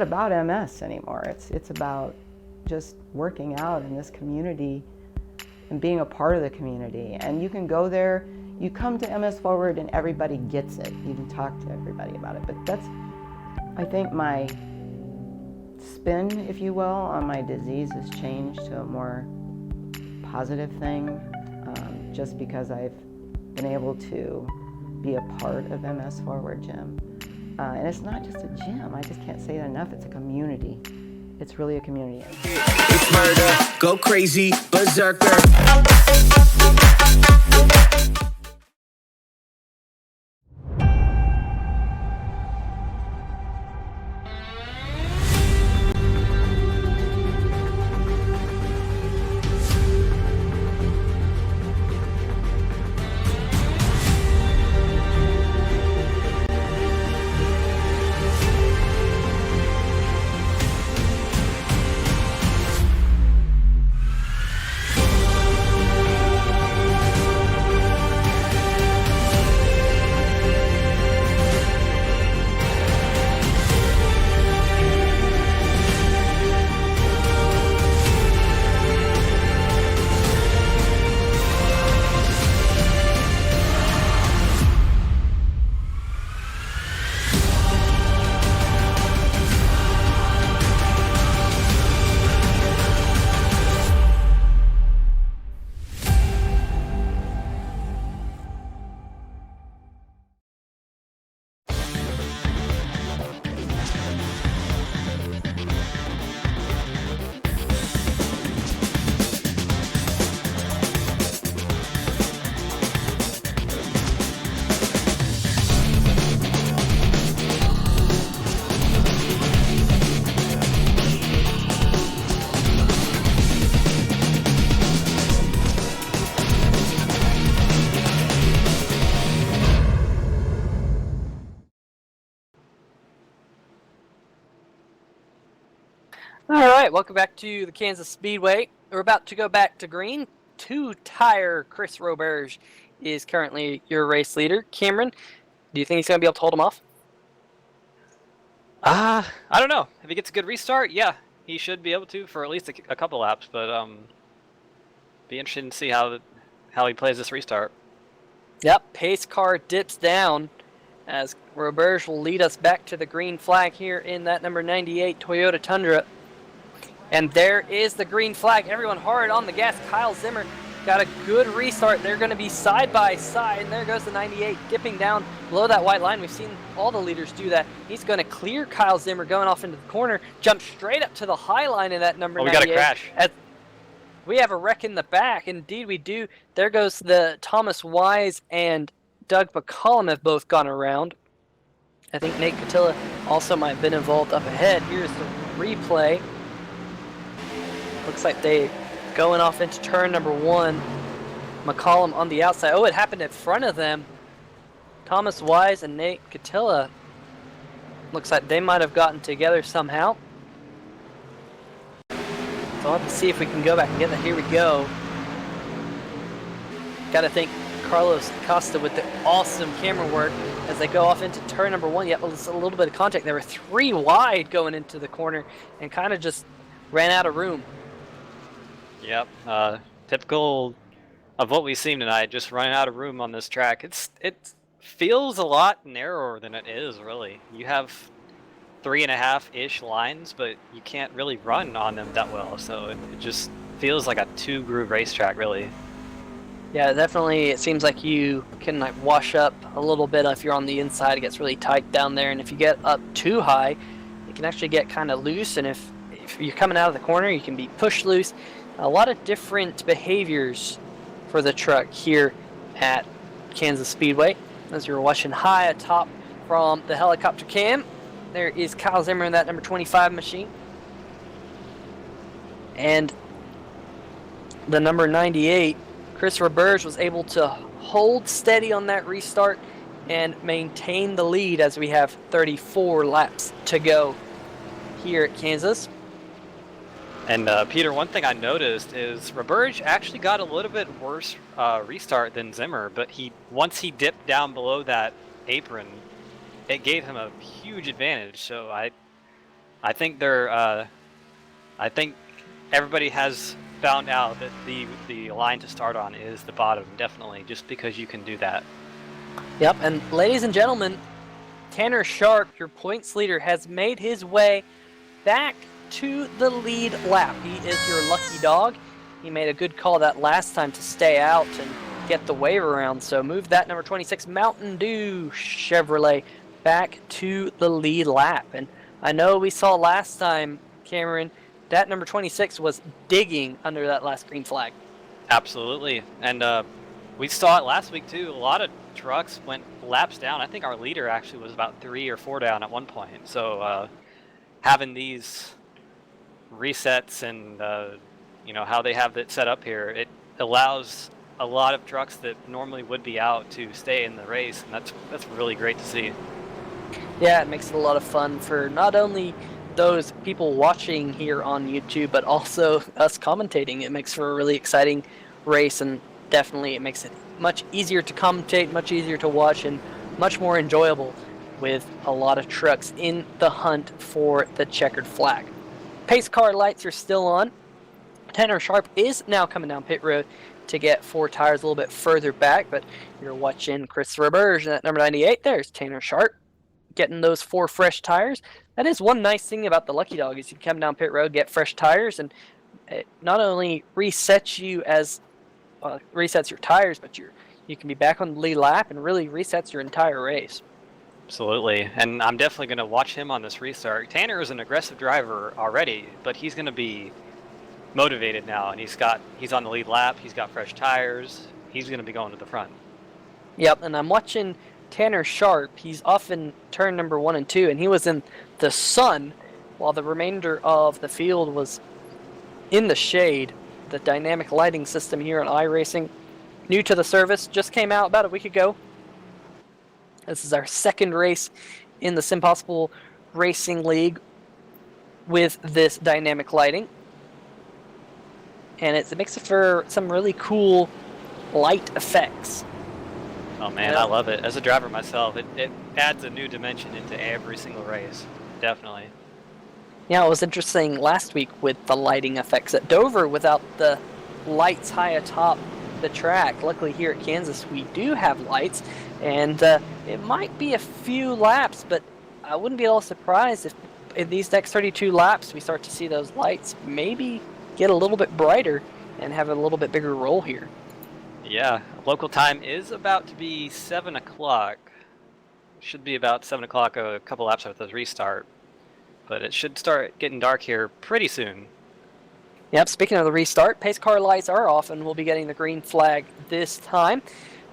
about MS anymore. It's about just working out in this community and being a part of the community. And you can go there, you come to MS Forward and everybody gets it. You can talk to everybody about it. But that's, I think, my spin, if you will, on my disease has changed to a more positive thing, just because I've been able to be a part of MS Forward Gym. And it's not just a gym, I just can't say it enough, it's a community. It's really a community. It's murder, go crazy, berserker. All right, welcome back to the Kansas Speedway. We're about to go back to green. Two-tire Chris Roberge is currently your race leader. Cameron, do you think he's going to be able to hold him off? I don't know. If he gets a good restart, yeah, he should be able to for at least a couple laps. But be interested to see how he plays this restart. Yep, pace car dips down as Roberge will lead us back to the green flag here in that number 98 Toyota Tundra. And there is the green flag. Everyone hard on the gas. Kyle Zimmer got a good restart. They're going to be side by side. And there goes the 98 dipping down below that white line. We've seen all the leaders do that. He's going to clear Kyle Zimmer going off into the corner. Jump straight up to the high line in that number 98. We got a crash. We have a wreck in the back. Indeed, we do. There goes the Thomas Wise and Doug McCollum have both gone around. I think Nate Catilla also might have been involved up ahead. Here's the replay. Looks like they going off into turn number 1. McCollum on the outside. Oh, it happened in front of them. Thomas Wise and Nate Catilla. Looks like they might have gotten together somehow. So I'll have to see if we can go back and get that. Here we go. Got to thank Carlos Costa with the awesome camera work as they go off into turn number 1. Yep, a little bit of contact. They were 3 wide going into the corner and kind of just ran out of room. Yep, typical of what we've seen tonight, just running out of room on this track. It feels a lot narrower than it is, really. You have 3.5-ish lines, but you can't really run on them that well, so it just feels like a 2-groove racetrack, really. Yeah, definitely. It seems like you can like wash up a little bit if you're on the inside. It gets really tight down there, and if you get up too high, it can actually get kind of loose, and if you're coming out of the corner, you can be pushed loose. A lot of different behaviors for the truck here at Kansas Speedway. As you're watching high atop from the helicopter cam, there is Kyle Zimmer in that number 25 machine. And the number 98, Chris Roberge, was able to hold steady on that restart and maintain the lead as we have 34 laps to go here at Kansas. And Peter, one thing I noticed is Roberge actually got a little bit worse restart than Zimmer, but once he dipped down below that apron, it gave him a huge advantage. So I think everybody has found out that the line to start on is the bottom, definitely, just because you can do that. Yep, and ladies and gentlemen, Tanner Sharp, your points leader, has made his way back to the lead lap. He is your lucky dog. He made a good call that last time to stay out and get the wave around. So move that number 26 Mountain Dew Chevrolet back to the lead lap. And I know we saw last time, Cameron, that number 26 was digging under that last green flag. Absolutely. And we saw it last week too. A lot of trucks went laps down. I think our leader actually was about 3 or 4 down at one point. So having these resets and how they have it set up here, it allows a lot of trucks that normally would be out to stay in the race, and that's really great to see. Yeah, it makes it a lot of fun for not only those people watching here on YouTube, but also us commentating. It makes for a really exciting race, and definitely it makes it much easier to commentate, much easier to watch, and much more enjoyable with a lot of trucks in the hunt for the checkered flag. Pace car lights are still on. Tanner Sharp is now coming down pit road to get 4 tires a little bit further back, but you're watching Chris Roberge at number 98. There's Tanner Sharp getting those 4 fresh tires. That is one nice thing about the Lucky Dog, is you come down pit road, get fresh tires, and it not only resets you as resets your tires, but you can be back on the lead lap and really resets your entire race. Absolutely, and I'm definitely going to watch him on this restart. Tanner is an aggressive driver already, but he's going to be motivated now, and he's on the lead lap, he's got fresh tires, he's going to be going to the front. Yep, and I'm watching Tanner Sharp. He's off in turn number 1 and 2, and he was in the sun while the remainder of the field was in the shade. The dynamic lighting system here at iRacing, new to the service, just came out about a week ago. This is our second race in the SimPossible Racing League with this dynamic lighting. And it makes it for some really cool light effects. Oh man, I love it. As a driver myself, it adds a new dimension into every single race. Definitely. Yeah, it was interesting last week with the lighting effects at Dover without the lights high atop the track. Luckily here at Kansas we do have lights, and it might be a few laps, but I wouldn't be at all surprised if in these next 32 laps we start to see those lights maybe get a little bit brighter and have a little bit bigger role here. Yeah, local time is about to be 7 o'clock. Should be about 7 o'clock a couple laps after the restart. But it should start getting dark here pretty soon. Yep, speaking of the restart, pace car lights are off and we'll be getting the green flag this time.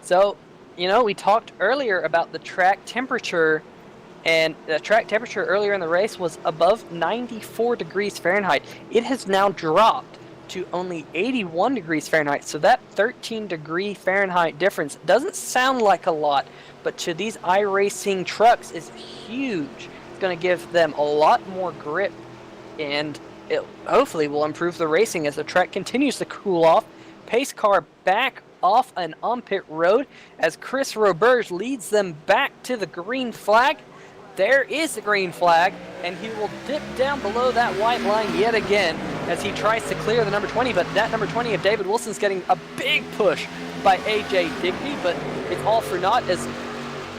So, we talked earlier about the track temperature, and the track temperature earlier in the race was above 94 degrees Fahrenheit. It has now dropped to only 81 degrees Fahrenheit, so that 13 degree Fahrenheit difference doesn't sound like a lot, but to these iRacing trucks is huge. It's going to give them a lot more grip, and it hopefully will improve the racing as the track continues to cool off. Pace car back off and on pit road as Chris Roberge leads them back to the green flag. There is the green flag, and he will dip down below that white line yet again as he tries to clear the number 20, but that number 20 of David Wilson's getting a big push by AJ Digby, but it's all for naught as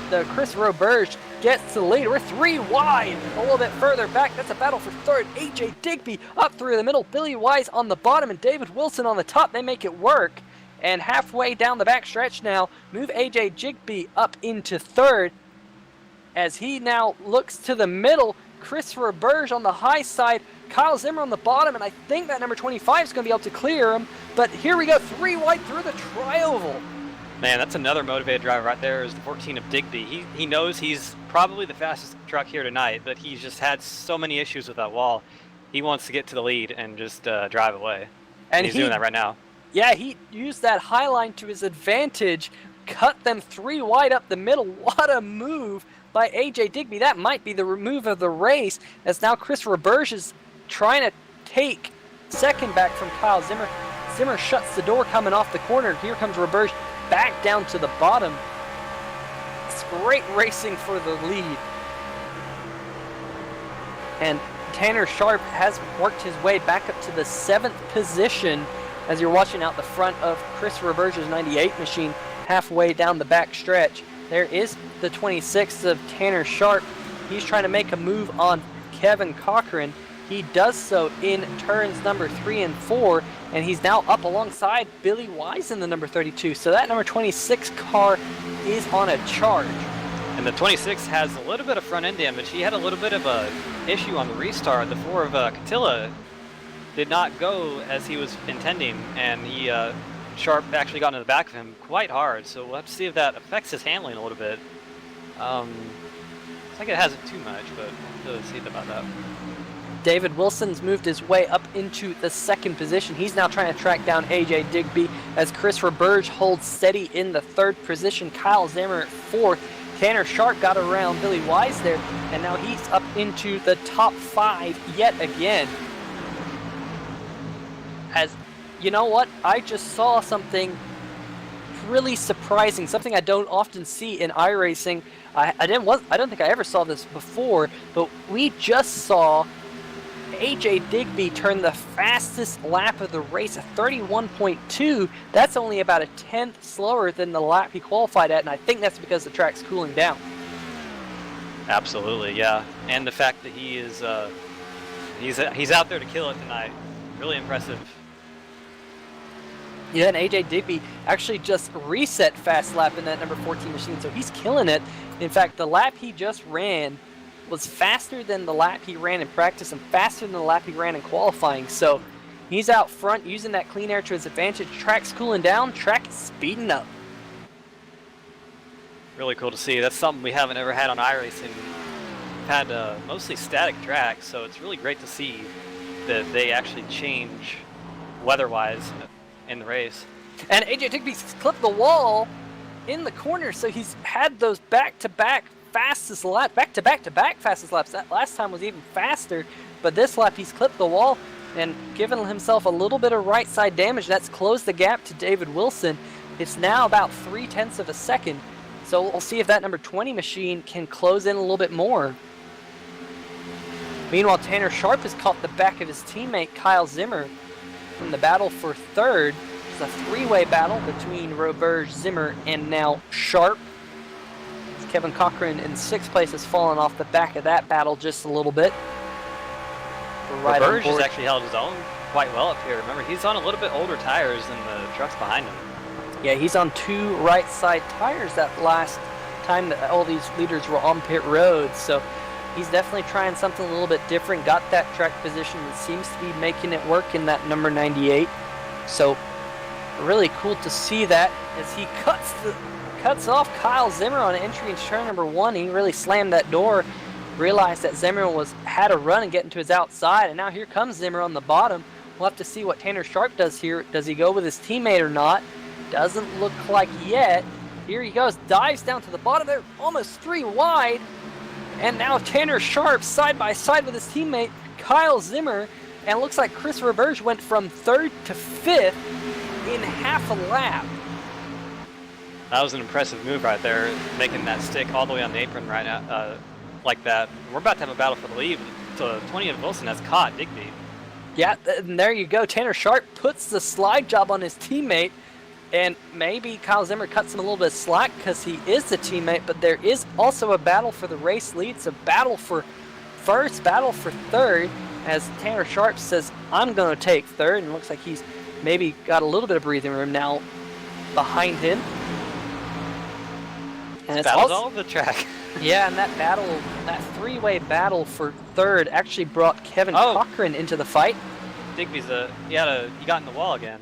the Chris Roberge gets the lead. We're 3 wide, a little bit further back. That's a battle for third. AJ Digby up through the middle, Billy Wise on the bottom, and David Wilson on the top. They make it work, and halfway down the back stretch now, move AJ Digby up into third as he now looks to the middle. Chris Roberge on the high side, Kyle Zimmer on the bottom, and I think that number 25 is going to be able to clear him. But here we go, 3 wide through the tri-oval. Man, that's another motivated driver right there, is the 14 of Digby. He knows he's probably the fastest truck here tonight, but he's just had so many issues with that wall. He wants to get to the lead and just drive away. And he's doing that right now. Yeah, he used that high line to his advantage, cut them 3 wide up the middle. What a move by AJ Digby. That might be the move of the race, as now Chris Roberge is trying to take second back from Kyle Zimmer. Zimmer shuts the door coming off the corner. Here comes Roberge back down to the bottom. It's great racing for the lead. And Tanner Sharp has worked his way back up to the 7th position as you're watching out the front of Chris Roberge's 98 machine halfway down the back stretch. There is the 26th of Tanner Sharp. He's trying to make a move on Kevin Cochran. He does so in turns number 3 and 4, and he's now up alongside Billy Wise in the number 32. So that number 26 car is on a charge. And the 26 has a little bit of front end damage. He had a little bit of a issue on the restart. The 4 of Catilla did not go as he was intending, and he Sharp actually got into the back of him quite hard. So we'll have to see if that affects his handling a little bit. I think it hasn't too much, but we'll see about that. David Wilson's moved his way up into the second position. He's now trying to track down AJ Digby as Chris Roberge holds steady in the third position. Kyle Zimmer at fourth. Tanner Sharp got around Billy Wise there, and now he's up into the top 5 yet again. As you know what, I just saw something really surprising, something I don't often see in iRacing. I don't think I ever saw this before, but we just saw AJ Digby turn the fastest lap of the race at 31.2. That's only about a tenth slower than the lap he qualified at, and I think that's because the track's cooling down. Absolutely, yeah. And the fact that he is he's out there to kill it tonight. Really impressive. Yeah, and AJ Digby actually just reset fast lap in that number 14 machine, so he's killing it. In fact, the lap he just ran was faster than the lap he ran in practice and faster than the lap he ran in qualifying. So he's out front using that clean air to his advantage. Track's cooling down, track is speeding up. Really cool to see. That's something we haven't ever had on iRacing. We've had mostly static tracks, so it's really great to see that they actually change weather-wise in the race. And AJ Digby's clipped the wall in the corner, so he's had those back-to-back fastest laps, back-to-back fastest laps. That last time was even faster, but this lap he's clipped the wall and given himself a little bit of right side damage. That's closed the gap to David Wilson. It's now about 0.3 of a second, so we'll see if that number 20 machine can close in a little bit more. Meanwhile, Tanner Sharp has caught the back of his teammate Kyle Zimmer from the battle for third. It's a three-way battle between Roberge, Zimmer, and now Sharp. Kevin Cochran in 6th place has fallen off the back of that battle just a little bit. Right, Roberge has actually held his own quite well up here. Remember, he's on a little bit older tires than the trucks behind him. Yeah, he's on 2 right side tires that last time that all these leaders were on pit road. So he's definitely trying something a little bit different. Got that track position and seems to be making it work in that number 98. So really cool to see that as he cuts off Kyle Zimmer on entry into turn number 1. He really slammed that door, realized that Zimmer had a run and get into his outside, and now here comes Zimmer on the bottom. We'll have to see what Tanner Sharp does here. Does he go with his teammate or not? Doesn't look like yet. Here he goes, dives down to the bottom there, almost 3 wide. And now Tanner Sharp side by side with his teammate Kyle Zimmer, and it looks like Chris Roberge went from 3rd to 5th in half a lap. That was an impressive move right there, making that stick all the way on the apron right now, like that. We're about to have a battle for the lead. So 20 of Wilson has caught Digby. Yeah, and there you go. Tanner Sharp puts the slide job on his teammate, and maybe Kyle Zimmer cuts him a little bit of slack because he is the teammate, but there is also a battle for the race lead. It's a battle for first, battle for third, as Tanner Sharp says, I'm going to take third, and it looks like he's maybe got a little bit of breathing room now behind him. And it's battles all over the track. Yeah, and that battle, that 3-way battle for third actually brought Kevin Cochran into the fight. Digby's he got in the wall again.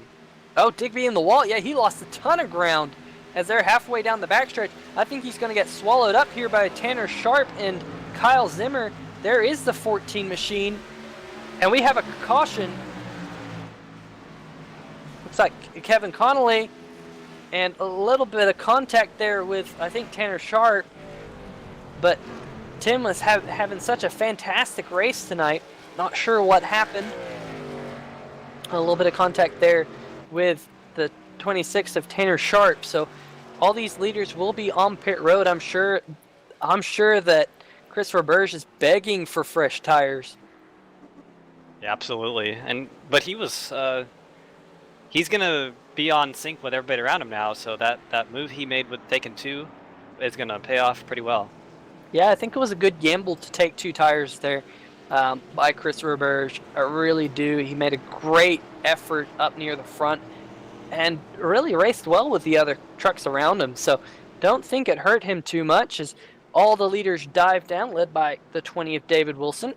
Oh, Digby in the wall. Yeah, he lost a ton of ground as they're halfway down the backstretch. I think he's going to get swallowed up here by Tanner Sharp and Kyle Zimmer. There is the 14 machine, and we have a caution. Looks like Kevin Connolly, and a little bit of contact there with, I think, Tanner Sharp. But Tim was having such a fantastic race tonight. Not sure what happened. A little bit of contact there with the 26 of Tanner Sharp. So all these leaders will be on pit road. I'm sure that Chris Roberge is begging for fresh tires. Yeah, absolutely. But he was he's gonna be on sync with everybody around him now. So that move he made with taking 2 is gonna pay off pretty well. Yeah, I think it was a good gamble to take 2 tires there. by Chris Roberge. I really do. He made a great effort up near the front and really raced well with the other trucks around him. So don't think it hurt him too much as all the leaders dive down, led by the 20 of David Wilson.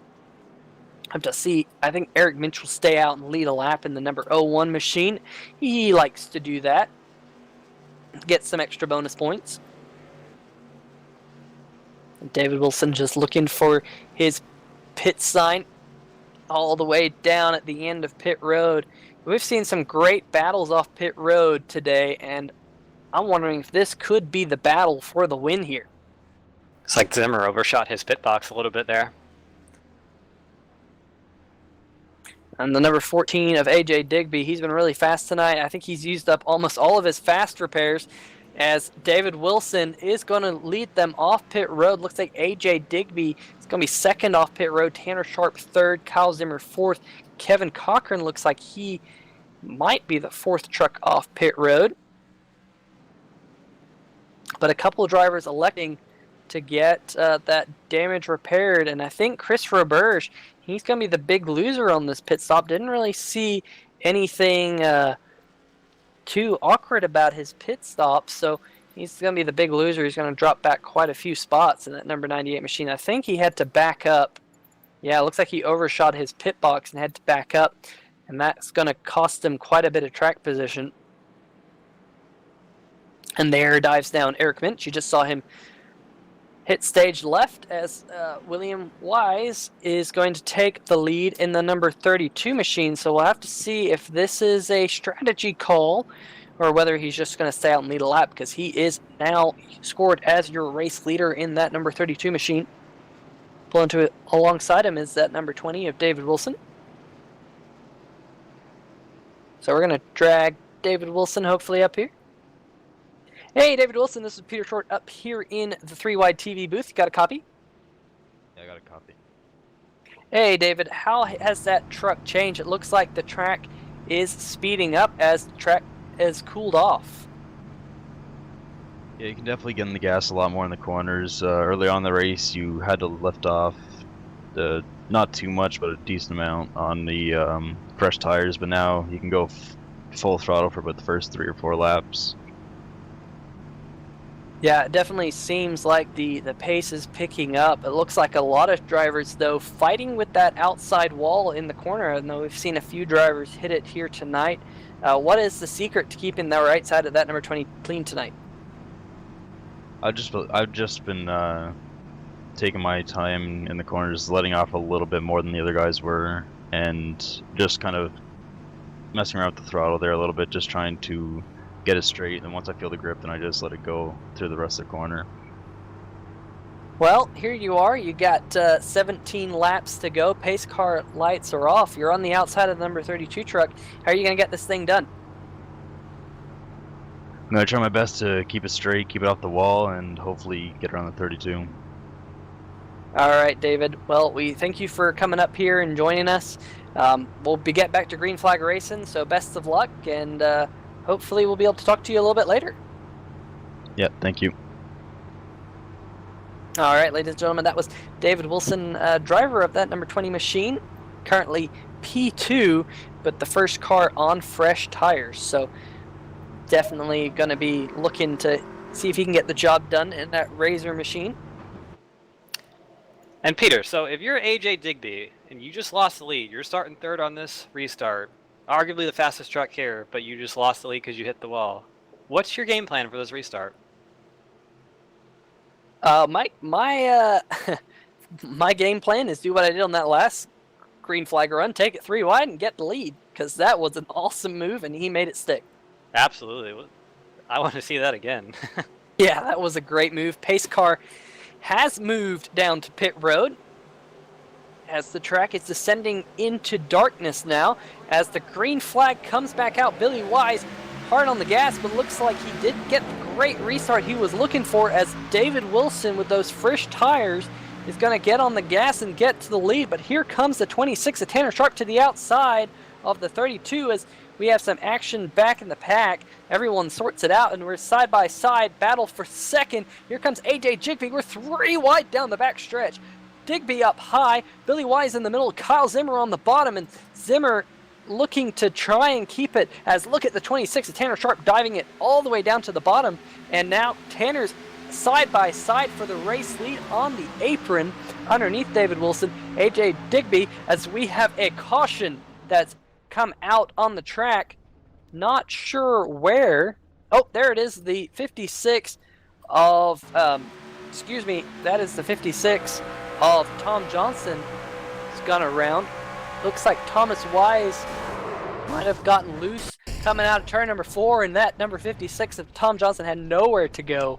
Have to see. I think Eric Minch will stay out and lead a lap in the number 01 machine. He likes to do that. Get some extra bonus points. David Wilson just looking for his pit sign all the way down at the end of pit road. We've seen some great battles off pit road today, and I'm wondering if this could be the battle for the win here. It's like Zimmer overshot his pit box a little bit there. And the number 14 of AJ Digby, he's been really fast tonight. I think he's used up almost all of his fast repairs, as David Wilson is going to lead them off pit road. Looks like AJ Digby is going to be second off pit road. Tanner Sharp third. Kyle Zimmer fourth. Kevin Cochran looks like he might be the fourth truck off pit road. But a couple of drivers electing to get that damage repaired. And I think Chris Roberge, he's going to be the big loser on this pit stop. Didn't really see anything too awkward about his pit stop, so he's going to be the big loser. He's going to drop back quite a few spots in that number 98 machine. I think he had to back up. Yeah, it looks like he overshot his pit box and had to back up, and that's going to cost him quite a bit of track position. And there dives down Eric Minch. You just saw him hit stage left as William Wise is going to take the lead in the number 32 machine. So we'll have to see if this is a strategy call or whether he's just going to stay out and lead a lap, because he is now scored as your race leader in that number 32 machine. Pulling to it alongside him is that number 20 of David Wilson. So we're going to drag David Wilson hopefully up here. Hey, David Wilson, this is Peter Short up here in the 3-Wide TV booth. You got a copy? Yeah, I got a copy. Hey, David, how has that truck changed? It looks like the track is speeding up as the track is cooled off. Yeah, you can definitely get in the gas a lot more in the corners. Early on in the race, you had to lift off not too much, but a decent amount on the fresh tires, but now you can go full throttle for about the first 3 or 4 laps. Yeah, it definitely seems like the pace is picking up. It looks like a lot of drivers, though, fighting with that outside wall in the corner. I know we've seen a few drivers hit it here tonight. What is the secret to keeping the right side of that number 20 clean tonight? I've just been taking my time in the corners, letting off a little bit more than the other guys were, and just kind of messing around with the throttle there a little bit, just trying to get it straight, and once I feel the grip, then I just let it go through the rest of the corner. Well, here you are. You got 17 laps to go. Pace car lights are off. You're on the outside of the number 32 truck. How are you going to get this thing done? I'm going to try my best to keep it straight, keep it off the wall, and hopefully get around the 32. All right, David. Well, we thank you for coming up here and joining us. We'll get back to Green Flag Racing, so best of luck, and hopefully we'll be able to talk to you a little bit later. Yeah, thank you. All right, ladies and gentlemen, that was David Wilson, driver of that number 20 machine, currently P2, but the first car on fresh tires. So definitely going to be looking to see if he can get the job done in that Razor machine. And Peter, so if you're AJ Digby and you just lost the lead, you're starting third on this restart, arguably the fastest truck here, but you just lost the lead because you hit the wall. What's your game plan for this restart? My game plan is do what I did on that last green flag run, take it 3 wide and get the lead, because that was an awesome move and he made it stick. Absolutely. I want to see that again. Yeah, that was a great move. Pace car has moved down to pit road as the track is descending into darkness now. As the green flag comes back out, Billy Wise hard on the gas, but looks like he didn't get the great restart he was looking for, as David Wilson with those fresh tires is going to get on the gas and get to the lead. But here comes the 26 of Tanner Sharp to the outside of the 32 as we have some action back in the pack. Everyone sorts it out, and we're side by side battle for second. Here comes AJ Digby. We're 3 wide down the back stretch. Digby up high, Billy Wise in the middle, Kyle Zimmer on the bottom, and Zimmer looking to try and keep it as look at the 26 of Tanner Sharp diving it all the way down to the bottom, and now Tanner's side by side for the race lead on the apron underneath David Wilson, AJ Digby, as we have a caution that's come out on the track. Not sure where. Oh, there it is, the 56 of, that is the 56 of Tom Johnson has gone around. Looks like Thomas Wise might have gotten loose coming out of turn number 4, and that number 56 of Tom Johnson had nowhere to go.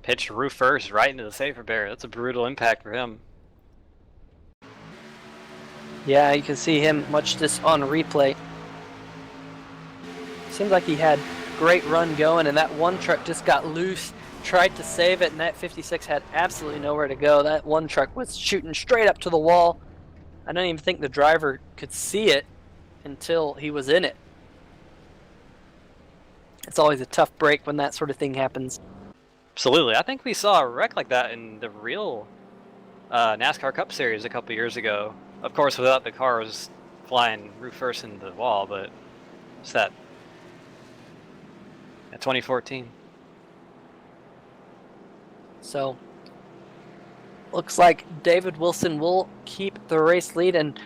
Pitched roof first right into the safer barrier. That's a brutal impact for him. Yeah, you can see him watch this on replay. Seems like he had great run going, and that one truck just got loose, tried to save it, and that 56 had absolutely nowhere to go. That one truck was shooting straight up to the wall. I don't even think the driver could see it until he was in it. It's always a tough break when that sort of thing happens. Absolutely. I think we saw a wreck like that in the real NASCAR Cup Series a couple years ago. Of course, without the cars flying roof first into the wall, but it's that 2014. So, looks like David Wilson will keep the race lead, and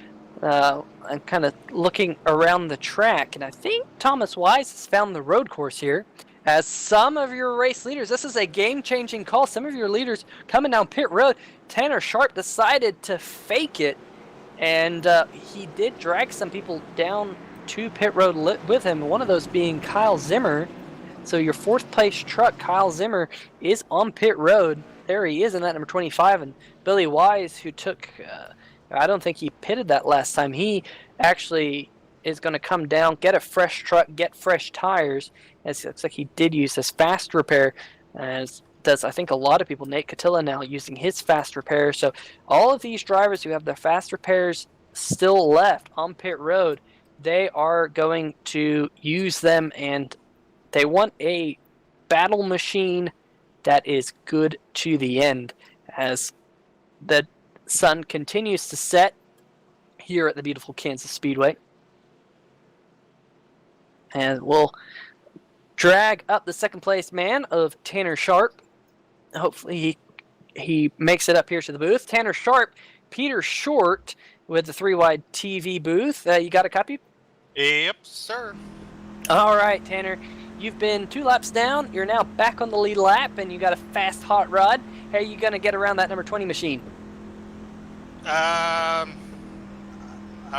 I'm kind of looking around the track, and I think Thomas Wise has found the road course here. As some of your race leaders, this is a game-changing call. Some of your leaders coming down pit road. Tanner Sharp decided to fake it, and he did drag some people down to pit road with him, one of those being Kyle Zimmer. So your fourth place truck, Kyle Zimmer, is on pit road. There he is in that number 25, and Billy Wise, who took, I don't think he pitted that last time. He actually is going to come down, get a fresh truck, get fresh tires. It looks like he did use his fast repair, as does I think a lot of people. Nate Catilla now using his fast repair. So all of these drivers who have their fast repairs still left on pit road, they are going to use them, and they want a battle machine that is good to the end as the sun continues to set here at the beautiful Kansas Speedway. And we'll drag up the second place man of Tanner Sharp. Hopefully he makes it up here to the booth. Tanner Sharp, Peter Short with the 3-wide TV booth. You got a copy? Yep, sir. All right, Tanner. You've been 2 laps down. You're now back on the lead lap, and you got a fast hot rod. How are you going to get around that number 20 machine? How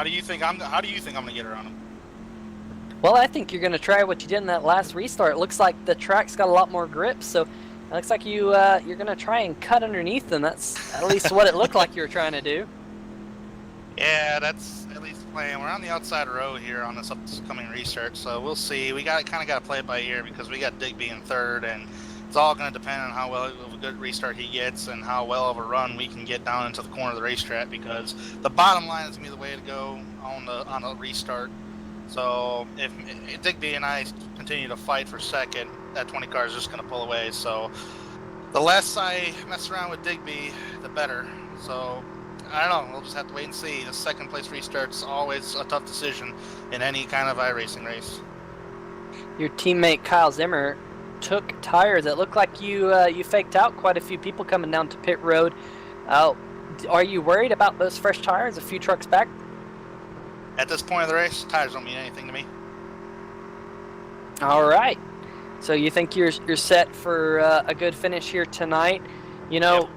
do you think I'm going to get around him? Well, I think you're going to try what you did in that last restart. It looks like the track's got a lot more grip, so it looks like you're going to try and cut underneath them. That's at least what it looked like you were trying to do. Yeah, that's at least the plan. We're on the outside row here on this upcoming restart, so we'll see. We kind of got to play it by ear because we got Digby in third, and it's all going to depend on how well of a good restart he gets and how well of a run we can get down into the corner of the racetrack, because the bottom line is going to be the way to go on a restart. So if Digby and I continue to fight for second, that 20 car is just going to pull away. So the less I mess around with Digby, the better. So I don't know. We'll just have to wait and see. The second place restart's always a tough decision in any kind of iRacing race. Your teammate Kyle Zimmer took tires. It looked like you faked out quite a few people coming down to pit road. Are you worried about those fresh tires a few trucks back? At this point of the race, tires don't mean anything to me. All right. So you think you're set for a good finish here tonight? You know, Yep.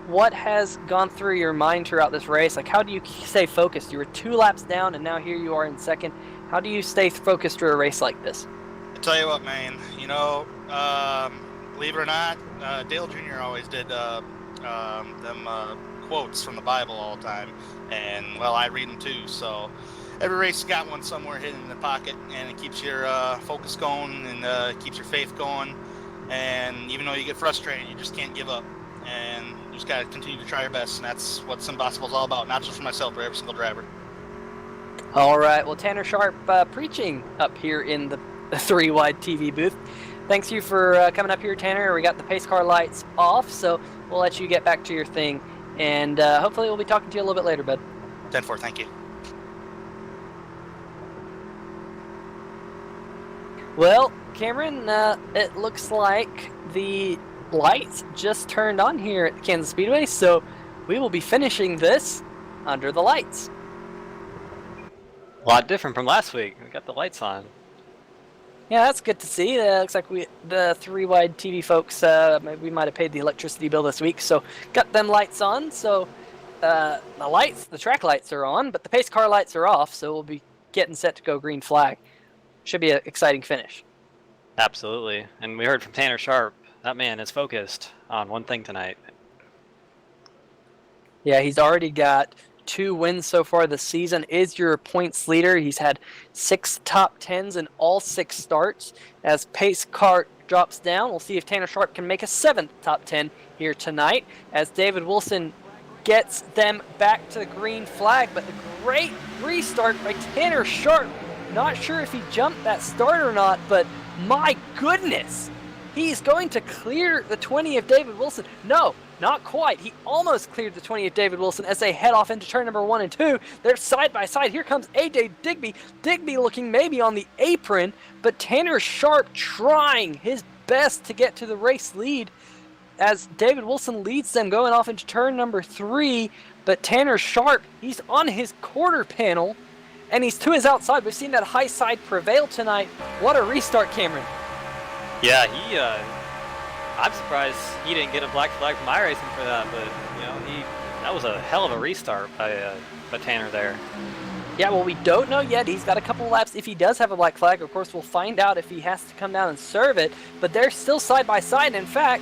What has gone through your mind throughout this race? Like, how do you stay focused? You were 2 laps down, and now here you are in second. How do you stay focused through a race like this? I tell you what, man. You know, believe it or not, Dale Jr. always did them quotes from the Bible all the time, and well, I read them too. So every race got one somewhere hidden in the pocket, and it keeps your focus going and keeps your faith going. And even though you get frustrated, you just can't give up, and you just got to continue to try your best. And that's what SimPossible is all about, not just for myself, but every single driver. All right. Well, Tanner Sharp preaching up here in the 3-wide TV booth. Thanks you for coming up here, Tanner. We got the pace car lights off, so we'll let you get back to your thing And hopefully we'll be talking to you a little bit later, bud. 10-4, thank you. Well, Cameron, it looks like the lights just turned on here at Kansas Speedway, so we will be finishing this under the lights. A lot different from last week. We got the lights on. Yeah, that's good to see. Looks like the 3-wide TV folks, we might have paid the electricity bill this week, so got them lights on. So the track lights are on, but the pace car lights are off, so we'll be getting set to go green flag. Should be an exciting finish. Absolutely. And we heard from Tanner Sharp. That man is focused on one thing tonight. Yeah, he's already got 2 wins so far this season, is your points leader. He's had 6 top 10s in all 6 starts. As pace car drops down, we'll see if Tanner Sharp can make a 7th top 10 here tonight, as David Wilson gets them back to the green flag. But the great restart by Tanner Sharp. Not sure if he jumped that start or not, but my goodness, he's going to clear the 20 of David Wilson. No, not quite. He almost cleared the 20 of David Wilson as they head off into turn number 1 and 2. They're side by side. Here comes AJ Digby. Digby looking maybe on the apron, but Tanner Sharp trying his best to get to the race lead as David Wilson leads them going off into turn number 3. But Tanner Sharp, he's on his quarter panel, and he's to his outside. We've seen that high side prevail tonight. What a restart, Cameron. Yeah, I'm surprised he didn't get a black flag from iRacing for that, but that was a hell of a restart by Tanner there. Yeah, well, we don't know yet. He's got a couple laps. If he does have a black flag, of course, we'll find out if he has to come down and serve it. But they're still side by side, and in fact,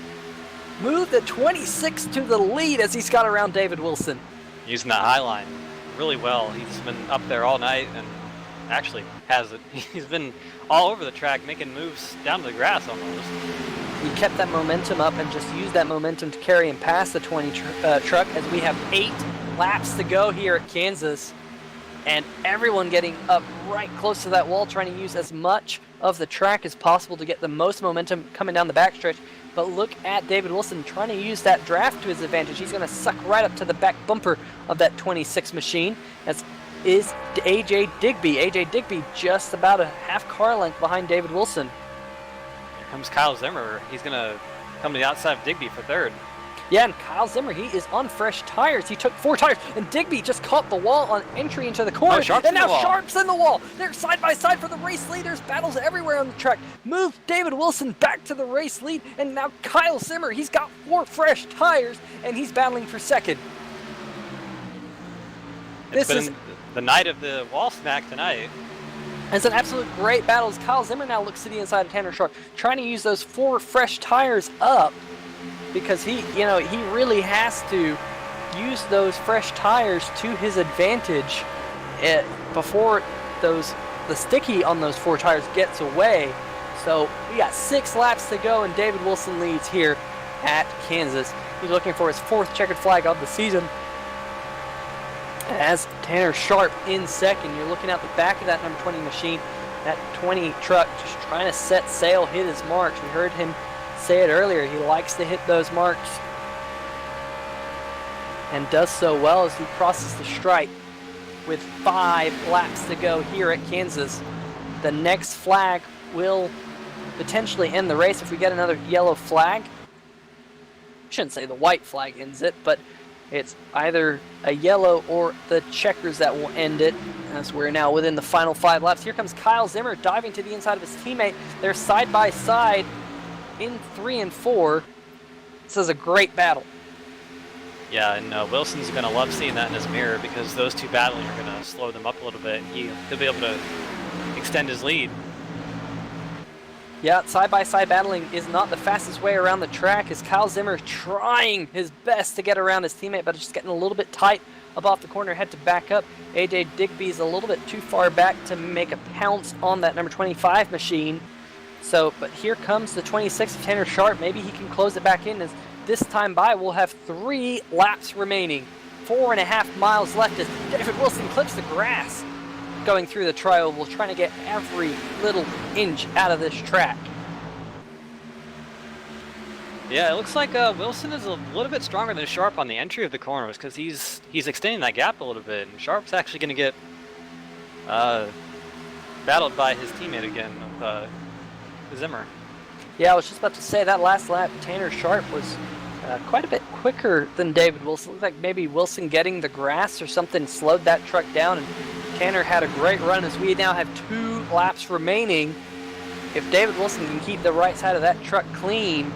move the 26 to the lead as he's got around David Wilson. Using that high line really well. He's been up there all night and actually has it. He's been all over the track making moves down to the grass almost. He kept that momentum up and just used that momentum to carry him past the 20 truck as we have 8 laps to go here at Kansas. And everyone getting up right close to that wall, trying to use as much of the track as possible to get the most momentum coming down the backstretch. But look at David Wilson trying to use that draft to his advantage. He's going to suck right up to the back bumper of that 26 machine, as is AJ Digby. AJ Digby just about a half car length behind David Wilson. Here comes Kyle Zimmer. He's going to come to the outside of Digby for 3rd. Yeah, and Kyle Zimmer, he is on fresh tires. He took 4 tires, and Digby just caught the wall on entry into the corner. And now Sharp's in the wall. They're side by side for the race lead. There's battles everywhere on the track. Move David Wilson back to the race lead, and now Kyle Zimmer, he's got 4 fresh tires, and he's battling for 2nd. This is the night of the wall smack tonight. It's an absolute great battle as Kyle Zimmer now looks to the inside of Tanner Sharp, trying to use those 4 fresh tires up, because he really has to use those fresh tires to his advantage before the sticky on those 4 tires gets away. So we got 6 laps to go, and David Wilson leads here at Kansas. He's looking for his 4th checkered flag of the season. As Tanner Sharp in 2nd, you're looking out the back of that number 20 machine. That 20 truck just trying to set sail, hit his marks. We heard him say it earlier. He likes to hit those marks and does so well as he crosses the stripe with 5 laps to go here at Kansas. The next flag will potentially end the race if we get another yellow flag. I shouldn't say the white flag ends it, but it's either a yellow or the checkers that will end it, as we're now within the final 5 laps. Here comes Kyle Zimmer diving to the inside of his teammate. They're side by side in 3 and 4. This is a great battle. Yeah, and Wilson's going to love seeing that in his mirror, because those 2 battling are going to slow them up a little bit. He'll be able to extend his lead. Yeah, side-by-side battling is not the fastest way around the track, as Kyle Zimmer trying his best to get around his teammate, but it's just getting a little bit tight up off the corner, had to back up. AJ Digby's a little bit too far back to make a pounce on that number 25 machine. So, but here comes the 26 of Tanner Sharp. Maybe he can close it back in, as this time by we'll have 3 laps remaining. 4.5 miles left as David Wilson clips the grass. Going through the tri-oval, trying to get every little inch out of this track. Yeah, it looks like Wilson is a little bit stronger than Sharp on the entry of the corners because he's extending that gap a little bit, and Sharp's actually going to get battled by his teammate again, Zimmer. Yeah, I was just about to say that last lap, Tanner Sharp was quite a bit quicker than David Wilson. Looked like maybe Wilson getting the grass or something slowed that truck down, and Tanner had a great run as we now have 2 laps remaining. If David Wilson can keep the right side of that truck clean,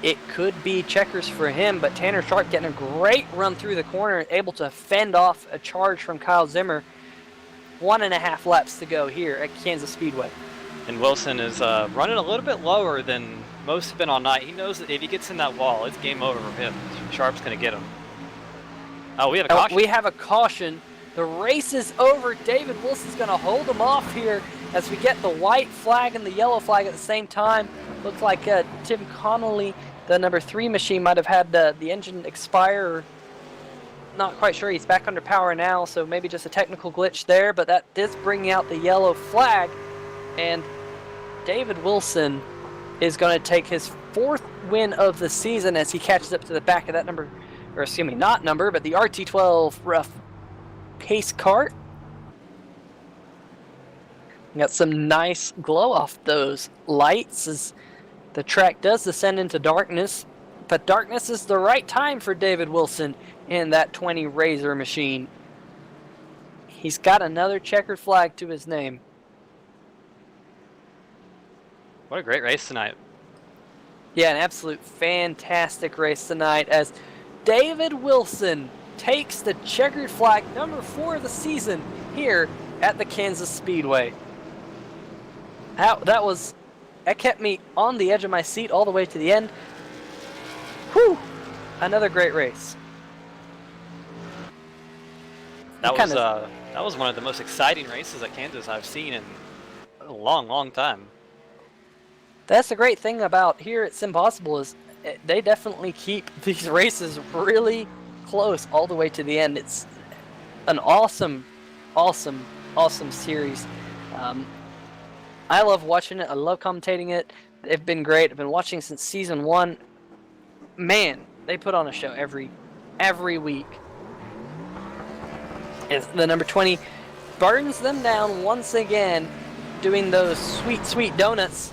it could be checkers for him, but Tanner Sharp getting a great run through the corner, able to fend off a charge from Kyle Zimmer. 1.5 laps to go here at Kansas Speedway. And Wilson is running a little bit lower than most have been all night. He knows that if he gets in that wall, it's game over for him. Sharp's going to get him. Oh, we have a caution. We have a caution. The race is over. David Wilson's going to hold him off here as we get the white flag and the yellow flag at the same time. Looks like Tim Connolly, the number 3 machine, might have had the engine expire. Not quite sure. He's back under power now, so maybe just a technical glitch there, but that does bring out the yellow flag, and David Wilson is going to take his 4th win of the season as he catches up to the back of that number, or excuse me, not number, but the RT12 rough pace kart. Got some nice glow off those lights as the track does descend into darkness, but darkness is the right time for David Wilson in that 20 Razor machine. He's got another checkered flag to his name. What a great race tonight. Yeah, an absolute fantastic race tonight as David Wilson takes the checkered flag, number 4 of the season, here at the Kansas Speedway. That kept me on the edge of my seat all the way to the end. Whew! Another great race. That was one of the most exciting races at Kansas I've seen in a long, long time. That's the great thing about here at SimPossible is they definitely keep these races really close all the way to the end. It's an awesome, awesome, awesome series. I love watching it. I love commentating it. They've been great. I've been watching since season 1. Man, they put on a show every week. As the number 20 burns them down once again, doing those sweet, sweet donuts.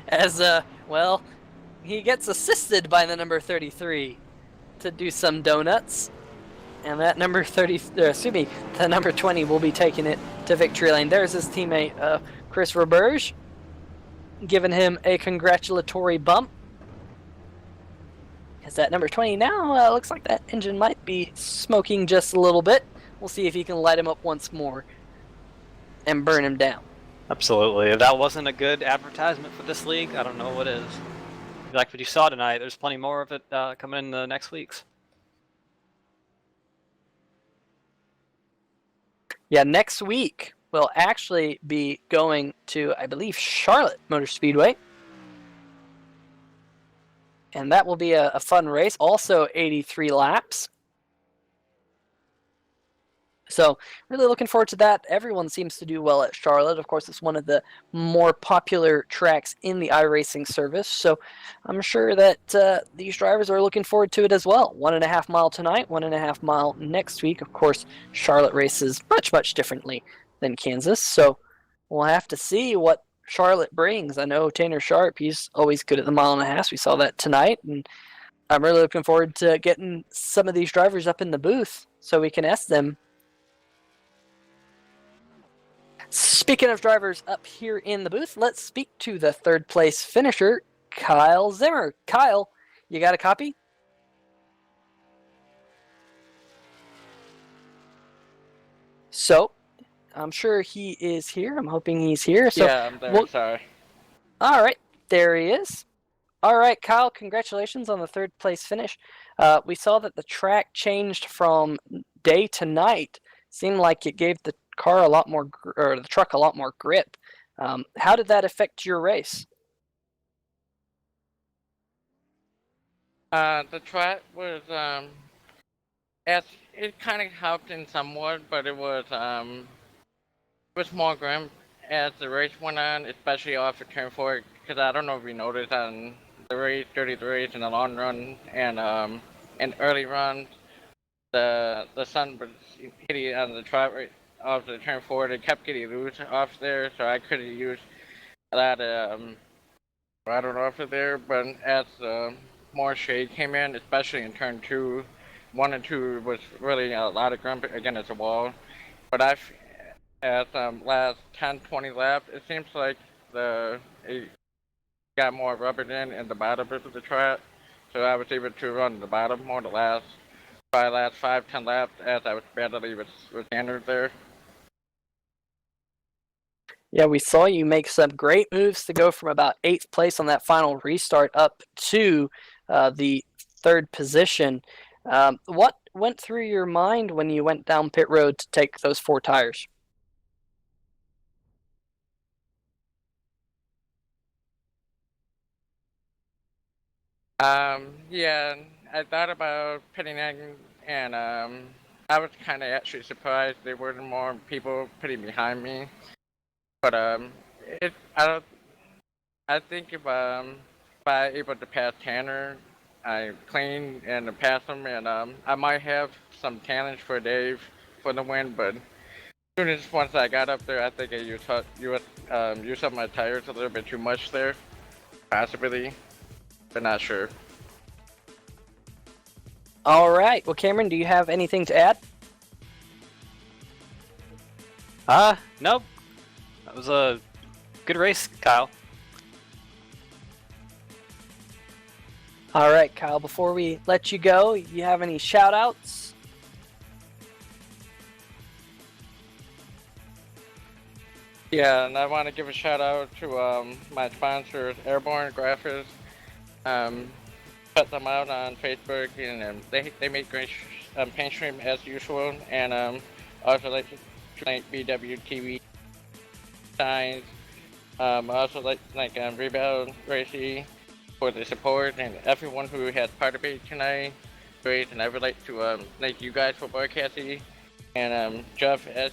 As well, he gets assisted by the number 33 to do some donuts, and that number the number 20 will be taking it to victory lane. There's his teammate Chris Roberge, giving him a congratulatory bump. As that number 20 now looks like that engine might be smoking just a little bit. We'll see if he can light him up once more and burn him down. Absolutely. If that wasn't a good advertisement for this league, I don't know what is. Like what you saw tonight, there's plenty more of it coming in the next weeks. Yeah, next week we'll actually be going to, I believe, Charlotte Motor Speedway. And that will be a fun race. Also 83 laps. So really looking forward to that. Everyone seems to do well at Charlotte. Of course, it's one of the more popular tracks in the iRacing service. So I'm sure that these drivers are looking forward to it as well. 1.5 mile tonight, 1.5 mile next week. Of course, Charlotte races much, much differently than Kansas. So we'll have to see what Charlotte brings. I know Tanner Sharp, he's always good at the 1.5 miles. We saw that tonight. And I'm really looking forward to getting some of these drivers up in the booth so we can ask them. Speaking of drivers up here in the booth, let's speak to the 3rd place finisher, Kyle Zimmer. Kyle, you got a copy? So, I'm sure he is here. I'm hoping he's here. So, yeah, I'm there. Sorry. All right, there he is. All right, Kyle, congratulations on the 3rd place finish. We saw that the track changed from day to night. Seemed like it gave the car a lot more, or the truck a lot more grip. How did that affect your race? The track was it kind of helped in somewhat, but it was more grim as the race went on, especially after turn 4. Because I don't know if you noticed on the race, dirty the race in the long run, and in early runs, the sun was hitting on the track right off the turn forward. It kept getting loose off there, so I couldn't use a lot of throttle off of there. But as more shade came in, especially in turn 2, 1 and 2 was really a lot of grump against the wall. But as last 10, 20 laps, it seems like it got more rubbered in the bottom of the track, so I was able to run the bottom more the last 5, 10 laps as I was battling with standard there. Yeah, we saw you make some great moves to go from about 8th place on that final restart up to the 3rd position. What went through your mind when you went down pit road to take those 4 tires? Yeah, I thought about pitting in, and I was kind of actually surprised there weren't more people pitting behind me. But I think if I able to pass Tanner, I clean and pass him, and I might have some challenge for Dave for the win. But as soon as once I got up there, I think I used up my tires a little bit too much there, possibly, but not sure. All right. Well, Cameron, do you have anything to add? Nope. That was a good race, Kyle. All right, Kyle, before we let you go, you have any shout-outs? Yeah, and I want to give a shout out to my sponsors, Airborne Graphics. Check them out on Facebook, and they make great paint stream as usual. And also like to thank BWTV signs. Also like Rebound Racy for the support and everyone who has participated tonight. Great, and I would like to thank you guys for broadcasting, and Jeff as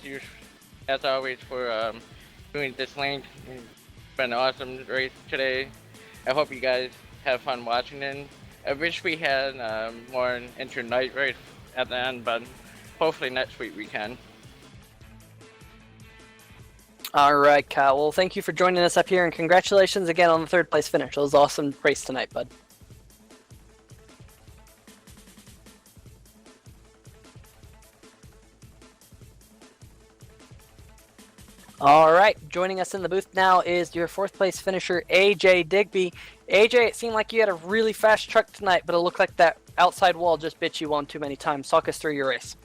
always for doing this link. It's been an awesome race today. I hope you guys have fun watching it. I wish we had more inter-night race at the end, but hopefully next week we can. All right, Kyle. Well, thank you for joining us up here, and congratulations again on the 3rd place finish. It was an awesome race tonight, bud. All right, joining us in the booth now is your 4th place finisher, AJ Digby. AJ, it seemed like you had a really fast truck tonight, but it looked like that outside wall just bit you one too many times. Talk us through your race.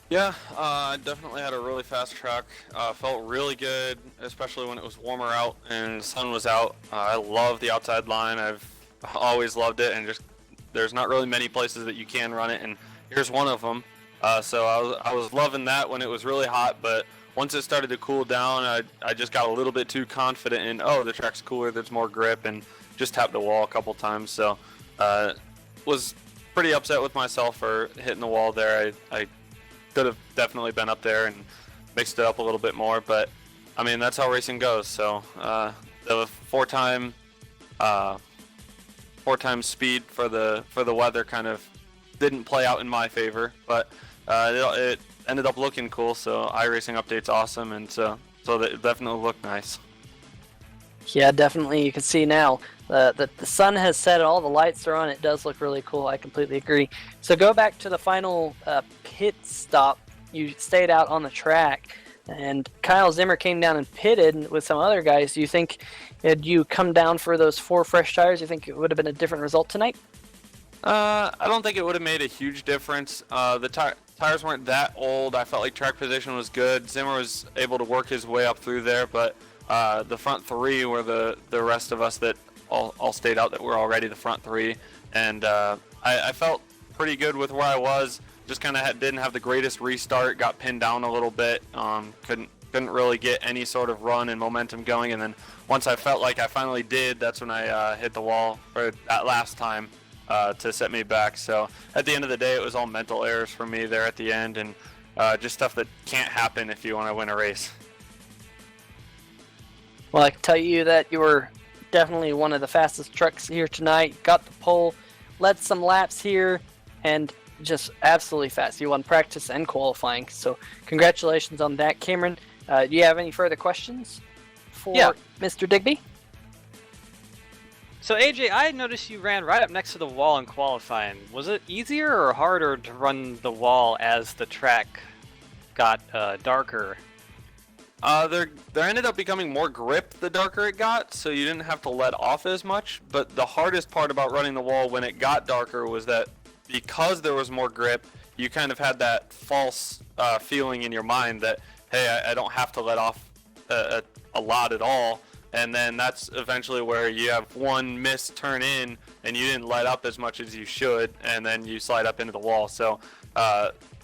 Yeah, I definitely had a really fast truck. Felt really good, especially when it was warmer out and the sun was out. I love the outside line. I've always loved it, and just there's not really many places that you can run it, and here's one of them. So I was loving that when it was really hot, but once it started to cool down, I just got a little bit too confident in, oh, the track's cooler, there's more grip, and just tapped the wall a couple times. So was pretty upset with myself for hitting the wall there. I could have definitely been up there and mixed it up a little bit more, but I mean, that's how racing goes. So the four-time speed for the weather kind of didn't play out in my favor, but it ended up looking cool. So iRacing update's awesome, and so that definitely looked nice. Yeah, definitely. You can see now the sun has set and all the lights are on. It does look really cool. I completely agree. So go back to the final pit stop. You stayed out on the track, and Kyle Zimmer came down and pitted with some other guys. Do you think, had you come down for those 4 fresh tires, do you think it would have been a different result tonight? I don't think it would have made a huge difference. The tires weren't that old. I felt like track position was good. Zimmer was able to work his way up through there, but the front 3 were the rest of us that all stayed out that were already the front 3, and I felt pretty good with where I was. Just kind of didn't have the greatest restart. Got pinned down a little bit. Couldn't really get any sort of run and momentum going. And then once I felt like I finally did, that's when I hit the wall for that last time to set me back. So at the end of the day, it was all mental errors for me there at the end, and just stuff that can't happen if you want to win a race. Well, I can tell you that you were definitely one of the fastest trucks here tonight. Got the pole, led some laps here, and just absolutely fast. You won practice and qualifying, so congratulations on that, Cameron. Do you have any further questions for Mr. Digby? So AJ, I noticed you ran right up next to the wall in qualifying. Was it easier or harder to run the wall as the track got darker? There ended up becoming more grip the darker it got, so you didn't have to let off as much. But the hardest part about running the wall when it got darker was that because there was more grip, you kind of had that false feeling in your mind that, hey, I don't have to let off a lot at all. And then that's eventually where you have one missed turn in and you didn't let up as much as you should, and then you slide up into the wall. So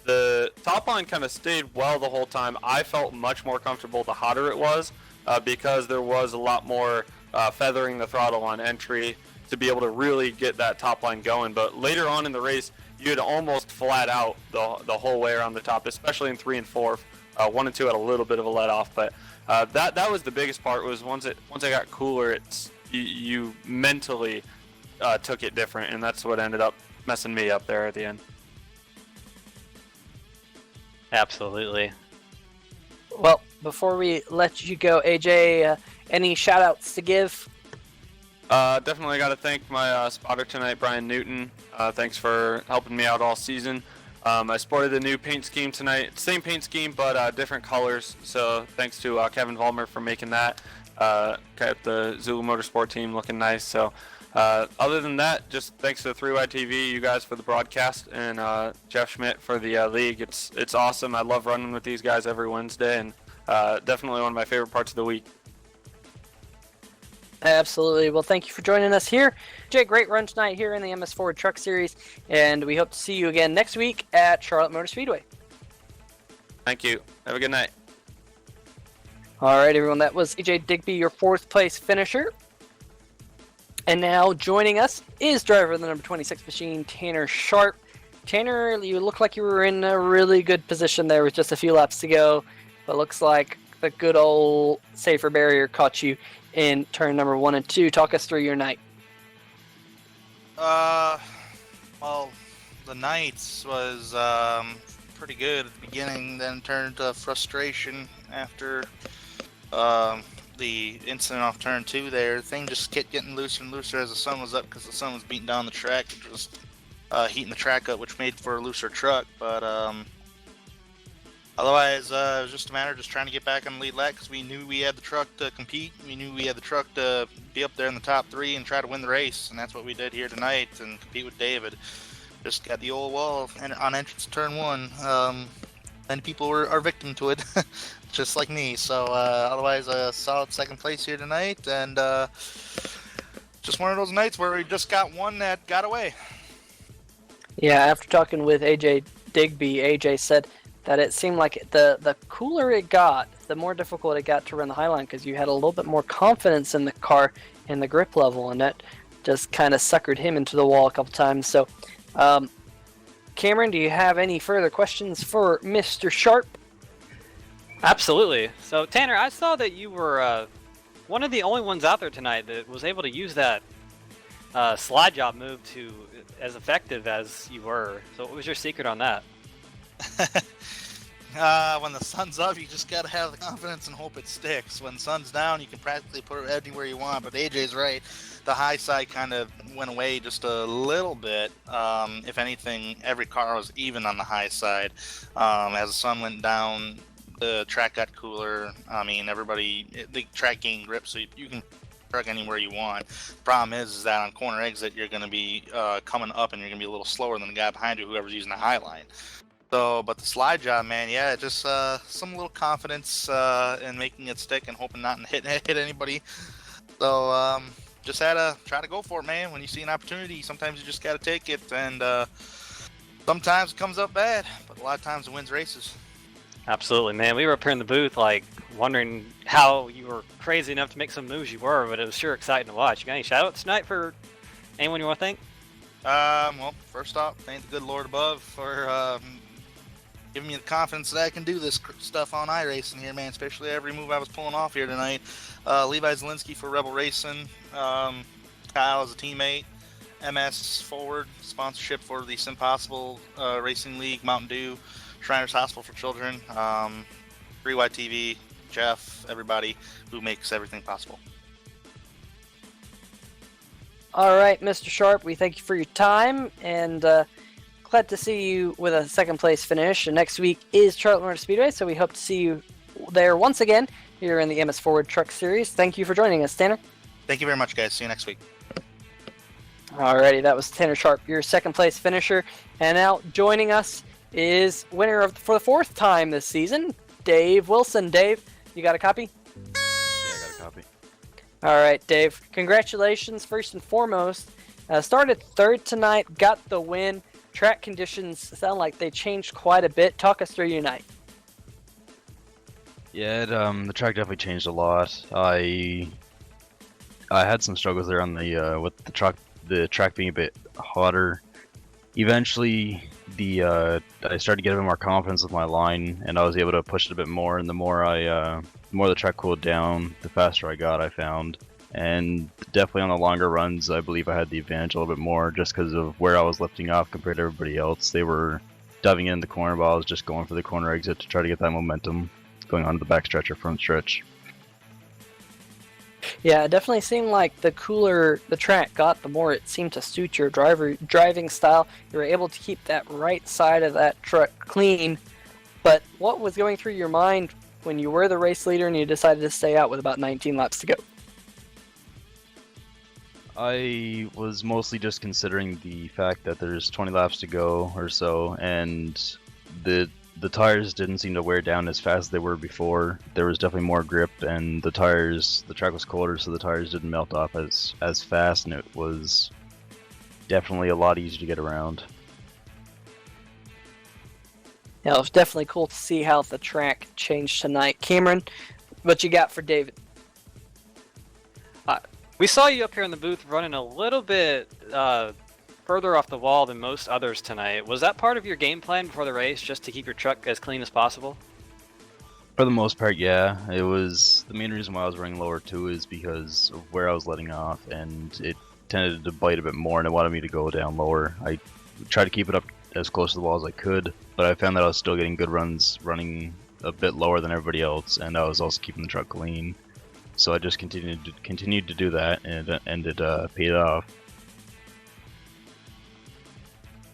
the top line kind of stayed well the whole time. I felt much more comfortable the hotter it was because there was a lot more feathering the throttle on entry to be able to really get that top line going. But later on in the race, you had almost flat out the whole way around the top, especially in 3 and 4. 1 and 2 had a little bit of a let off, but that was the biggest part. Was once it got cooler, you mentally took it different, and that's what ended up messing me up there at the end. Absolutely. Well, before we let you go, AJ, any shout-outs to give? Definitely got to thank my spotter tonight, Brian Newton. Thanks for helping me out all season. I sported the new paint scheme tonight. Same paint scheme, but different colors. So thanks to Kevin Vollmer for making that. Kept the Zulu Motorsport team looking nice. So other than that, just thanks to 3Wide TV, you guys for the broadcast, and Jeff Schmidt for the league. It's awesome. I love running with these guys every Wednesday, and definitely one of my favorite parts of the week. Absolutely. Well, thank you for joining us here. Jay, great run tonight here in the MS Forward Truck Series, and we hope to see you again next week at Charlotte Motor Speedway. Thank you. Have a good night. All right, everyone. That was AJ Digby, your 4th place finisher. And now joining us is driver of the number 26 machine, Tanner Sharp. Tanner, you look like you were in a really good position there with just a few laps to go, but looks like the good old safer barrier caught you in turn number 1 and 2. Talk us through your night. Well, the nights was pretty good at the beginning, then turned to frustration after the incident off turn 2 there. The thing just kept getting looser and looser as the sun was up, because the sun was beating down the track and just heating the track up, which made for a looser truck. But otherwise, it was just a matter of just trying to get back on the lead lap, because we knew we had the truck to compete. We knew we had the truck to be up there in the top 3 and try to win the race, and that's what we did here tonight and compete with David. Just got the old wall on entrance to turn 1. And people are victim to it, just like me. So otherwise, a solid 2nd place here tonight, and just one of those nights where we just got one that got away. Yeah, after talking with AJ Digby, AJ said that it seemed like the cooler it got, the more difficult it got to run the Highline, because you had a little bit more confidence in the car and the grip level, and that just kind of suckered him into the wall a couple times. So, Cameron, do you have any further questions for Mr. Sharp? Absolutely. So Tanner, I saw that you were one of the only ones out there tonight that was able to use that slide job move to as effective as you were. So what was your secret on that? When the sun's up, you just gotta have the confidence and hope it sticks. When the sun's down, you can practically put it anywhere you want. But AJ's right. The high side kind of went away just a little bit. If anything, every car was even on the high side. As the sun went down, the track got cooler. I mean, the track gained grip, so you can truck anywhere you want. Problem is that on corner exit, you're going to be coming up, and you're going to be a little slower than the guy behind you, whoever's using the high line. So, but the slide job, man, yeah, just some little confidence in making it stick and hoping not to hit anybody. So, just had to try to go for it, man. When you see an opportunity, sometimes you just got to take it, and sometimes it comes up bad, but a lot of times it wins races. Absolutely, man. We were up here in the booth, like, wondering how you were crazy enough to make some moves you were, but it was sure exciting to watch. You got any shout-outs tonight for anyone you want to thank? Well, first off, thank the good Lord above for giving me the confidence that I can do this stuff on iRacing here, man. Especially every move I was pulling off here tonight. Levi Zielinski for Rebel Racing. Kyle as a teammate. MS Forward sponsorship for the SimPossible Racing League. Mountain Dew. Shriners Hospital for Children. 3Y TV. Jeff. Everybody who makes everything possible. All right, Mr. Sharp, we thank you for your time, and glad to see you with a second place finish. And next week is Charlotte Motor Speedway, so we hope to see you there once again here in the MS Forward Truck Series. Thank you for joining us, Tanner. Thank you very much, guys. See you next week. Alrighty, that was Tanner Sharp, your second place finisher. And now joining us is winner for the fourth time this season, Dave Wilson. Dave, you got a copy? Yeah, I got a copy. All right, Dave. Congratulations, first and foremost. Started third tonight, got the win. Track conditions sound like they changed quite a bit. Talk us through your night. Yeah, the track definitely changed a lot. I had some struggles there on the with the track being a bit hotter. Eventually, I started to get a bit more confidence with my line, and I was able to push it a bit more. And the more the track cooled down, the faster I got, I found. And definitely on the longer runs, I believe I had the advantage a little bit more just because of where I was lifting off compared to everybody else. They were diving in the corner, but I was just going for the corner exit to try to get that momentum going on to the back stretch or front stretch. Yeah, it definitely seemed like the cooler the track got, the more it seemed to suit your driving style. You were able to keep that right side of that truck clean. But what was going through your mind when you were the race leader and you decided to stay out with about 19 laps to go? I was mostly just considering the fact that there's 20 laps to go or so, and the tires didn't seem to wear down as fast as they were before. There was definitely more grip, and the track was colder, so the tires didn't melt off as fast, and it was definitely a lot easier to get around. Yeah, it was definitely cool to see how the track changed tonight. Cameron, what you got for David? We saw you up here in the booth running a little bit further off the wall than most others tonight. Was that part of your game plan before the race, just to keep your truck as clean as possible? For the most part, yeah. It was the main reason why I was running lower too is because of where I was letting off, and it tended to bite a bit more, and it wanted me to go down lower. I tried to keep it up as close to the wall as I could, but I found that I was still getting good runs running a bit lower than everybody else, and I was also keeping the truck clean. So I just continued to do that, and it paid off.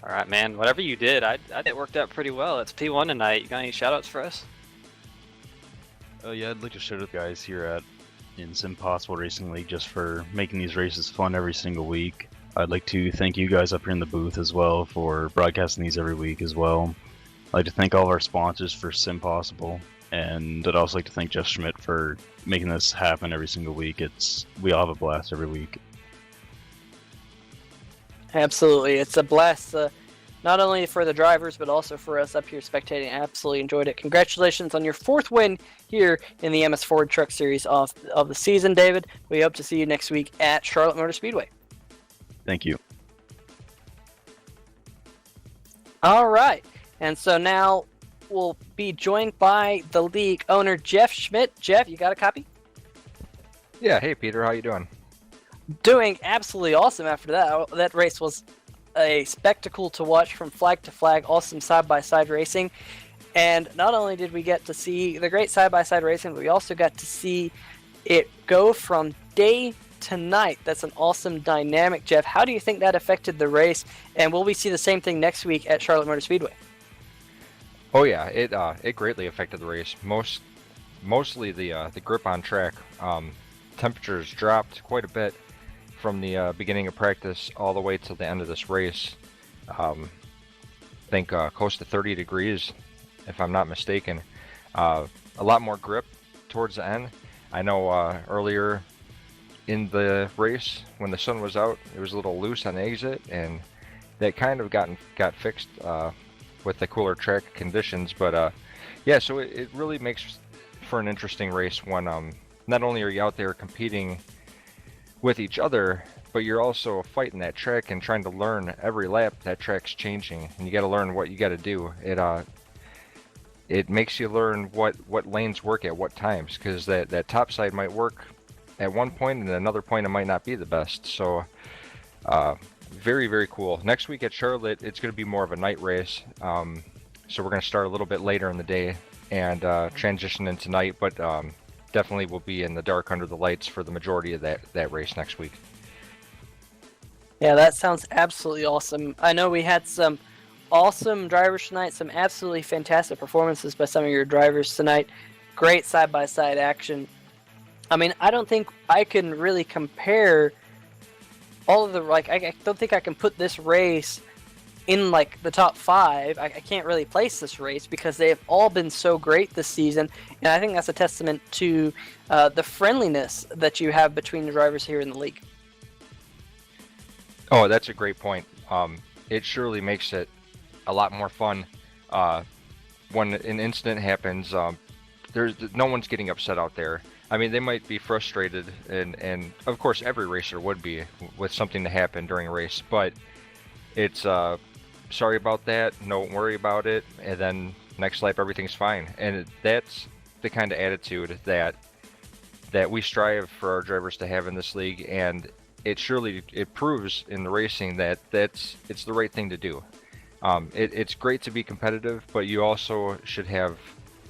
All right, man. Whatever you did, I think it worked out pretty well. It's P1 tonight. You got any shoutouts for us? Oh yeah, I'd like to shout out the guys here in SimPossible Racing League just for making these races fun every single week. I'd like to thank you guys up here in the booth as well for broadcasting these every week as well. I'd like to thank all of our sponsors for SimPossible, and I'd also like to thank Jeff Schmidt for making this happen every single week. We all have a blast every week. Absolutely. It's a blast, not only for the drivers, but also for us up here spectating. Absolutely enjoyed it. Congratulations on your fourth win here in the MS Ford Truck Series of the season, David. We hope to see you next week at Charlotte Motor Speedway. Thank you. All right. And so now we'll be joined by the league owner, Jeff Schmidt. Jeff, you got a copy? Yeah. Hey, Peter. How you doing? Doing absolutely awesome after that. That race was a spectacle to watch from flag to flag. Awesome side-by-side racing. And not only did we get to see the great side-by-side racing, but we also got to see it go from day to night. That's an awesome dynamic, Jeff. How do you think that affected the race? And will we see the same thing next week at Charlotte Motor Speedway? Oh yeah, it greatly affected the race. Mostly the grip on track. Temperatures dropped quite a bit from the beginning of practice all the way till the end of this race. I think close to 30 degrees, if I'm not mistaken. A lot more grip towards the end. I know earlier in the race, when the sun was out, it was a little loose on the exit, and that kind of got fixed with the cooler track conditions. But yeah, so it really makes for an interesting race when not only are you out there competing with each other, but you're also fighting that track and trying to learn every lap that track's changing, and you got to learn what you got to do. it makes you learn what lanes work at what times, because that top side might work at one point and at another point it might not be the best. So very, very cool. Next week at Charlotte, it's going to be more of a night race. So we're going to start a little bit later in the day and transition into night, but definitely will be in the dark under the lights for the majority of that race next week. Yeah, that sounds absolutely awesome. I know we had some awesome drivers tonight, some absolutely fantastic performances by some of your drivers tonight. Great side-by-side action. I mean, I don't think I can really compare all of the, like, I don't think I can put this race in, like, the top 5. I can't really place this race because they have all been so great this season, and I think that's a testament to the friendliness that you have between the drivers here in the league. Oh, that's a great point. It surely makes it a lot more fun when an incident happens. No one's getting upset out there. I mean, they might be frustrated, and of course every racer would be with something to happen during a race, but it's sorry about that, don't worry about it, and then next lap everything's fine. And that's the kind of attitude that we strive for our drivers to have in this league, and it proves in the racing that it's the right thing to do. It's great to be competitive, but you also should have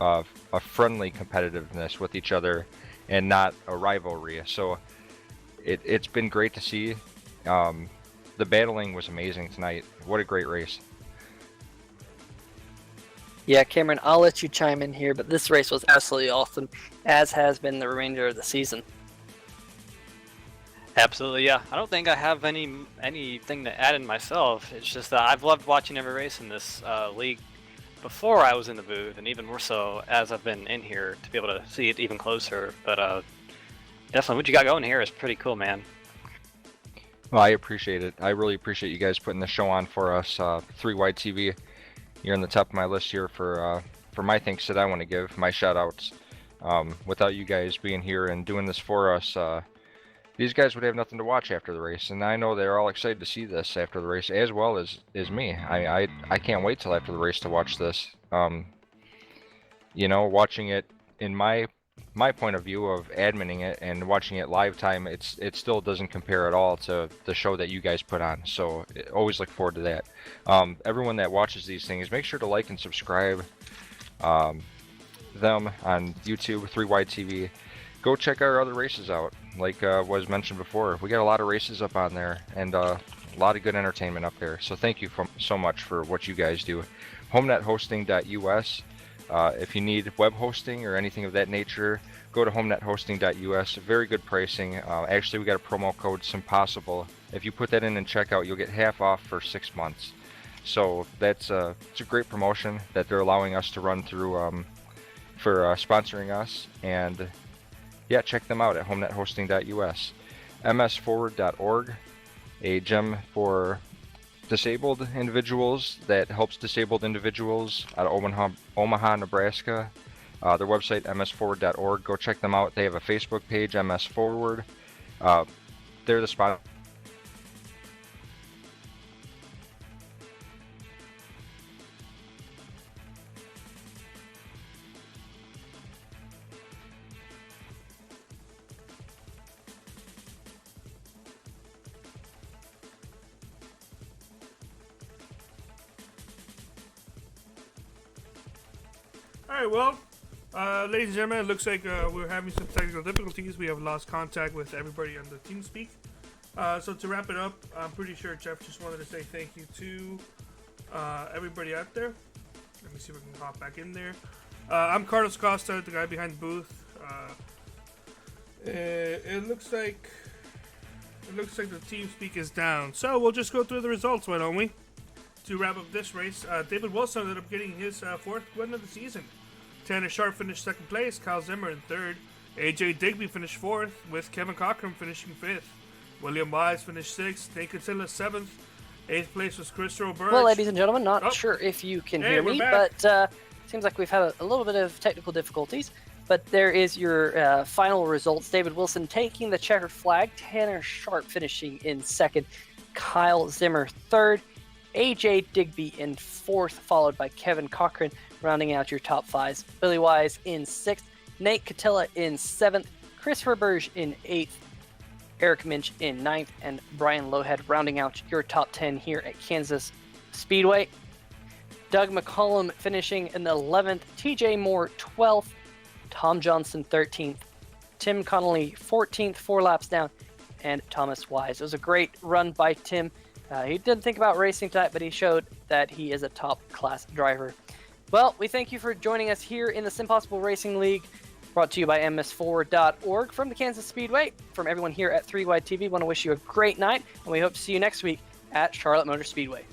a friendly competitiveness with each other and not a rivalry. So it's been great to see. The battling was amazing tonight. What a great race. Yeah, Cameron, I'll let you chime in here, but this race was absolutely awesome, as has been the remainder of the season. Absolutely, yeah. I don't think I have anything to add in myself. It's just that I've loved watching every race in this league before I was in the booth, and even more so as I've been in here to be able to see it even closer. But definitely what you got going here is pretty cool, man. Well, I appreciate it. I really appreciate you guys putting the show on for us. 3 Wide TV, you're on the top of my list here for my thanks that I want to give, my shout-outs. Without you guys being here and doing this for us, these guys would have nothing to watch after the race, and I know they're all excited to see this after the race, as well as me. I can't wait till after the race to watch this. You know, watching it in my point of view of adminning it and watching it live time, it still doesn't compare at all to the show that you guys put on. So always look forward to that. Everyone that watches these things, make sure to like and subscribe them on YouTube, 3 Wide TV. Go check our other races out. Like was mentioned before, we got a lot of races up on there and a lot of good entertainment up there. So thank you so much for what you guys do. HomeNetHosting.us. If you need web hosting or anything of that nature, go to HomeNetHosting.us. Very good pricing. Actually, we got a promo code SimPossible. If you put that in and check out, you'll get half off for 6 months. So it's a great promotion that they're allowing us to run through for sponsoring us. And yeah, check them out at HomeNetHosting.us. msforward.org, a gem for disabled individuals that helps disabled individuals out of Omaha, Nebraska. Their website, msforward.org. Go check them out. They have a Facebook page, msforward. They're the spot. Alright, well, ladies and gentlemen, it looks like we're having some technical difficulties. We have lost contact with everybody on the TeamSpeak. So to wrap it up, I'm pretty sure Jeff just wanted to say thank you to everybody out there. Let me see if I can hop back in there. I'm Carlos Costa, the guy behind the booth. It looks like the TeamSpeak is down. So we'll just go through the results, why don't we? To wrap up this race, David Wilson ended up getting his 4th win of the season. Tanner Sharp finished 2nd place, Kyle Zimmer in 3rd. AJ Digby finished 4th, with Kevin Cochran finishing 5th. William Wise finished 6th, Nate Catilla 7th. 8th place was Chris Roberge. Well, ladies and gentlemen, not sure if you can hear me, but seems like we've had a little bit of technical difficulties. But there is your final results. David Wilson taking the checkered flag, Tanner Sharp finishing in 2nd, Kyle Zimmer 3rd, AJ Digby in 4th, followed by Kevin Cochran rounding out your top 5s. Billy Wise in 6th, Nate Catilla in 7th, Christopher Burge in 8th, Eric Minch in 9th, and Brian Lowhead rounding out your top 10 here at Kansas Speedway. Doug McCollum finishing in the 11th, TJ Moore 12th, Tom Johnson 13th, Tim Connolly 14th, 4 laps down, and Thomas Wise. It was a great run by Tim. He didn't think about racing tonight, but he showed that he is a top-class driver. Well, we thank you for joining us here in the SimPossible Racing League, brought to you by ms4.org from the Kansas Speedway. From everyone here at 3 Wide TV, want to wish you a great night, and we hope to see you next week at Charlotte Motor Speedway.